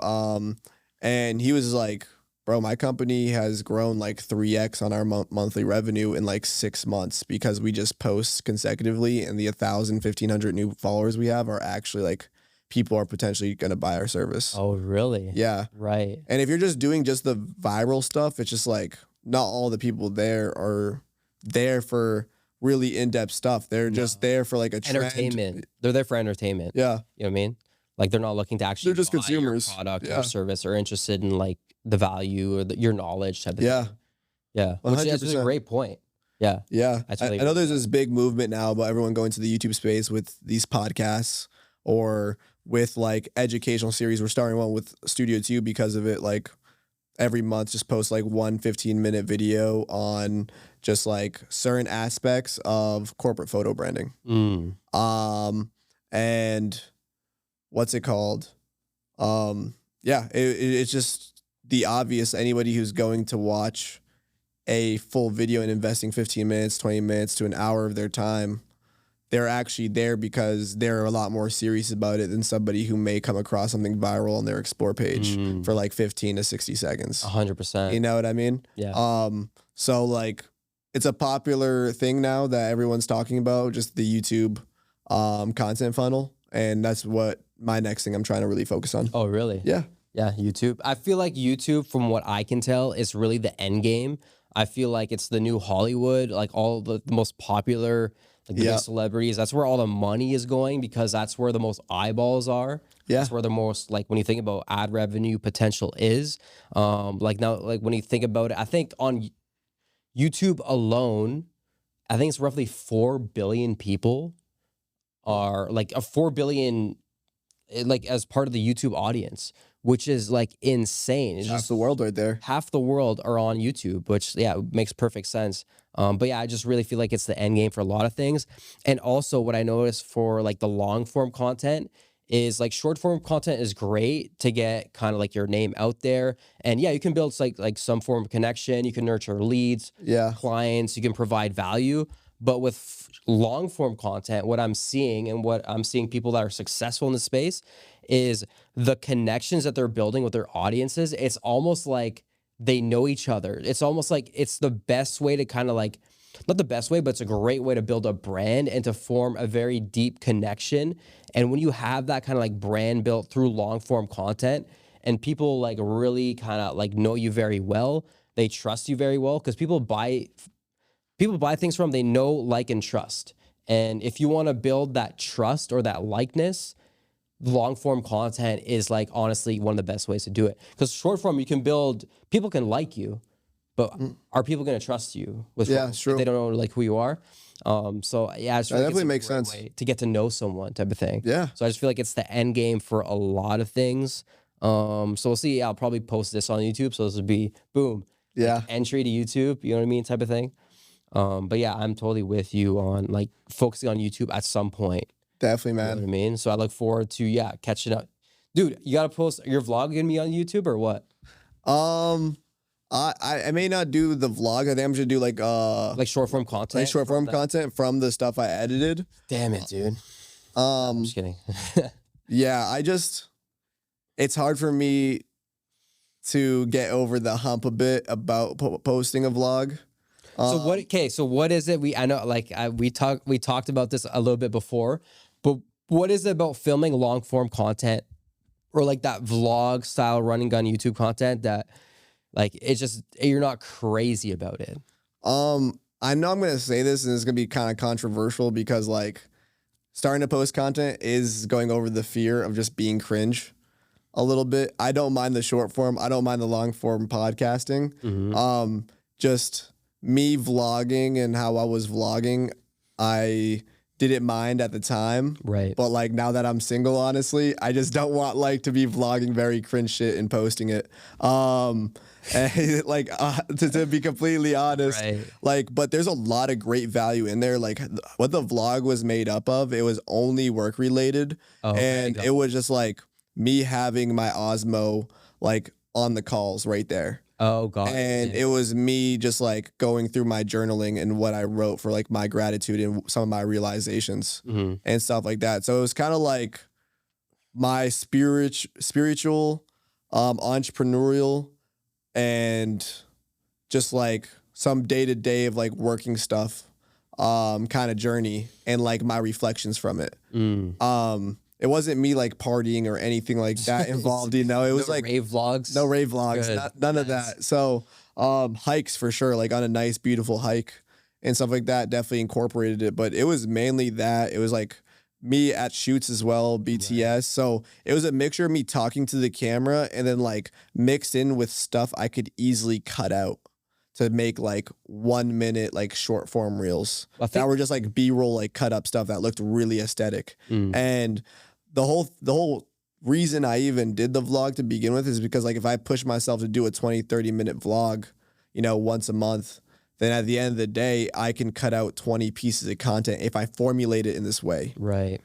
And he was like, bro, my company has grown like 3x on our monthly revenue in like 6 months because we just post consecutively and the 1,000, 1,500 new followers we have are actually like people are potentially going to buy our service. Oh, really? Yeah. Right. And if you're just doing just the viral stuff, it's just like not all the people there are there for really in-depth stuff. They're just there for like a trend. Entertainment. They're there for entertainment. Yeah. You know what I mean? Like they're not looking to actually they're just buy consumers. Your product or service or interested in like the value or your knowledge type of thing. Yeah. 100%. Which is a great point. Yeah. Yeah. I know there's this big movement now about everyone going to the YouTube space with these podcasts or with like educational series. We're starting one with Studio 2 because of it. Like every month just post like 1 15-minute video on just like certain aspects of corporate photo branding. And what's it called? It's just the obvious. Anybody who's going to watch a full video and investing 15 minutes, 20 minutes to an hour of their time, they're actually there because they're a lot more serious about it than somebody who may come across something viral on their explore page for like 15 to 60 seconds. 100%. You know what I mean? Yeah. So like it's a popular thing now that everyone's talking about, just the YouTube content funnel. And that's what my next thing I'm trying to really focus on. Oh, really? Yeah. Yeah, YouTube. I feel like YouTube, from what I can tell, is really the end game. I feel like it's the new Hollywood, like all the most popular, like the big celebrities. That's where all the money is going because that's where the most eyeballs are. Yeah. That's where the most, like when you think about ad revenue potential is. Like now, like when you think about it, I think on YouTube alone, I think it's roughly 4 billion people are like a 4 billion, like as part of the YouTube audience, which is like insane. It's half just the world right there. Half the world are on YouTube, which makes perfect sense. But yeah, I just really feel like it's the end game for a lot of things. And also what I noticed for like the long form content is like short form content is great to get kind of like your name out there. And yeah, you can build like some form of connection. You can nurture leads, clients, you can provide value. But with long form content, what I'm seeing and what I'm seeing people that are successful in the space is the connections that they're building with their audiences. It's almost like they know each other. It's almost like it's the best way to kind of like, not the best way, but it's a great way to build a brand and to form a very deep connection. And when you have that kind of like brand built through long form content and people like really kind of like know you very well, they trust you very well because people buy things from, they know, like, and trust. And if you want to build that trust or that likeness, long form content is like honestly one of the best ways to do it. Because short form, you can build, people can like you, but are people going to trust you with if they don't know like who you are? So yeah, it's definitely makes sense way to get to know someone type of thing. Yeah. So I just feel like it's the end game for a lot of things. So we'll see. I'll probably post this on YouTube. So this would be boom. Yeah. Like entry to YouTube. You know what I mean? Type of thing. But yeah, I'm totally with you on like focusing on YouTube at some point. Definitely, man. You know what I mean? So I look forward to catching up. Dude, you gotta post your vlog gonna be on YouTube or what? I may not do the vlog. I think I'm gonna do like short form content. Like short form content from the stuff I edited. Damn it, dude. I'm just kidding. Yeah, it's hard for me to get over the hump a bit about posting a vlog. So what? Okay, so what is it? I know, like we talked about this a little bit before, but what is it about filming long form content or like that vlog style running gun YouTube content that like it's just you're not crazy about it? I know I'm gonna say this and it's gonna be kind of controversial because like starting to post content is going over the fear of just being cringe a little bit. I don't mind the short form. I don't mind the long form podcasting. Mm-hmm. Just me vlogging and how I was vlogging, I didn't mind at the time. Right. But like now that I'm single, honestly, I just don't want like to be vlogging very cringe shit and posting it. And like to be completely honest, Right. like, but there's a lot of great value in there. Like what the vlog was made up of, it was only work related. And it was just like me having my Osmo like on the calls right there. Oh God. And it was me just like going through my journaling and what I wrote for like my gratitude and some of my realizations and stuff like that. So it was kind of like my spiritual, entrepreneurial, and just like some day-to-day of like working stuff kind of journey and like my reflections from it. It wasn't me like partying or anything like that involved, you know. It was like rave vlogs. No rave vlogs, none of that. So hikes for sure, like on a nice, beautiful hike and stuff like that, definitely incorporated it. But it was mainly that. It was like me at shoots as well, BTS. Right. So it was a mixture of me talking to the camera and then like mixed in with stuff I could easily cut out to make like 1 minute like short form reels that were just like B-roll like cut up stuff that looked really aesthetic. And the whole reason I even did the vlog to begin with is because like if I push myself to do a 20-30 minute vlog, you know, once a month, then at the end of the day I can cut out 20 pieces of content if I formulate it in this way. Right.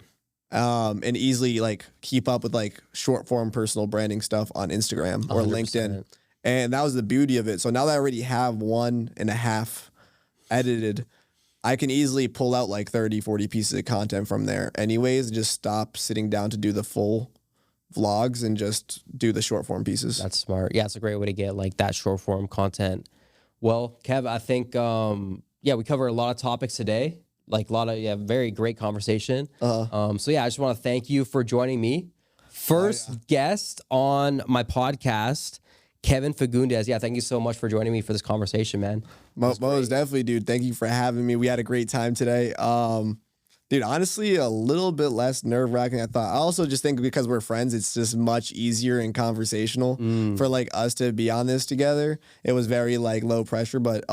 And easily like keep up with like short form personal branding stuff on Instagram or 100%. LinkedIn. And that was the beauty of it. So now that I already have 1.5 edited, I can easily pull out like 30, 40 pieces of content from there anyways, and just stop sitting down to do the full vlogs and just do the short form pieces. That's smart. Yeah, it's a great way to get like that short form content. Well, Kev, I think, we covered a lot of topics today, like a lot of, very great conversation. So yeah, I just want to thank you for joining me. First guest on my podcast, Kevin Fagundes. Yeah, thank you so much for joining me for this conversation, man. Most definitely, dude. Thank you for having me. We had a great time today. Dude, honestly, a little bit less nerve-wracking than I thought. I also just think because we're friends, it's just much easier and conversational for like us to be on this together. It was very like low pressure, but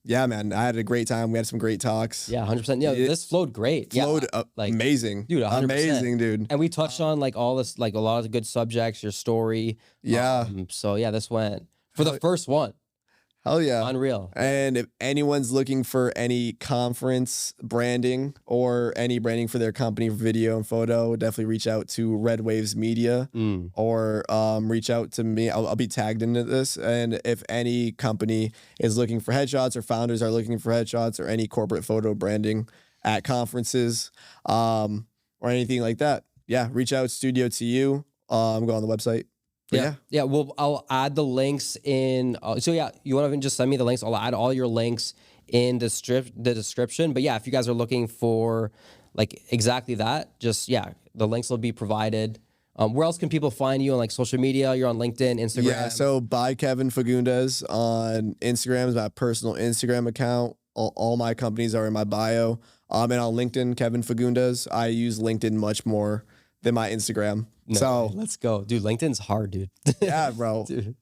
yeah, man, I had a great time. We had some great talks. Yeah, 100%. Yeah, this flowed great. Flowed like amazing, dude. 100%. Amazing, dude. And we touched on like all this, like a lot of the good subjects, your story. Yeah. So yeah, this went for the first one. Hell yeah. Unreal. And if anyone's looking for any conference branding or any branding for their company, video and photo, definitely reach out to Red Waves Media or reach out to me. I'll be tagged into this. And if any company is looking for headshots or founders are looking for headshots or any corporate photo branding at conferences or anything like that, yeah, reach out, Studio to you. Go on the website. Yeah. Well, I'll add the links in. So yeah, you want to just send me the links? I'll add all your links in the description. But yeah, if you guys are looking for like exactly that, just the links will be provided. Where else can people find you on like social media? You're on LinkedIn, Instagram. Yeah. So by Kevin Fagundes on Instagram is my personal Instagram account. All my companies are in my bio. And on LinkedIn, Kevin Fagundes. I use LinkedIn much more than my Instagram. No, so let's go, dude. LinkedIn's hard, dude. Yeah, bro. Dude.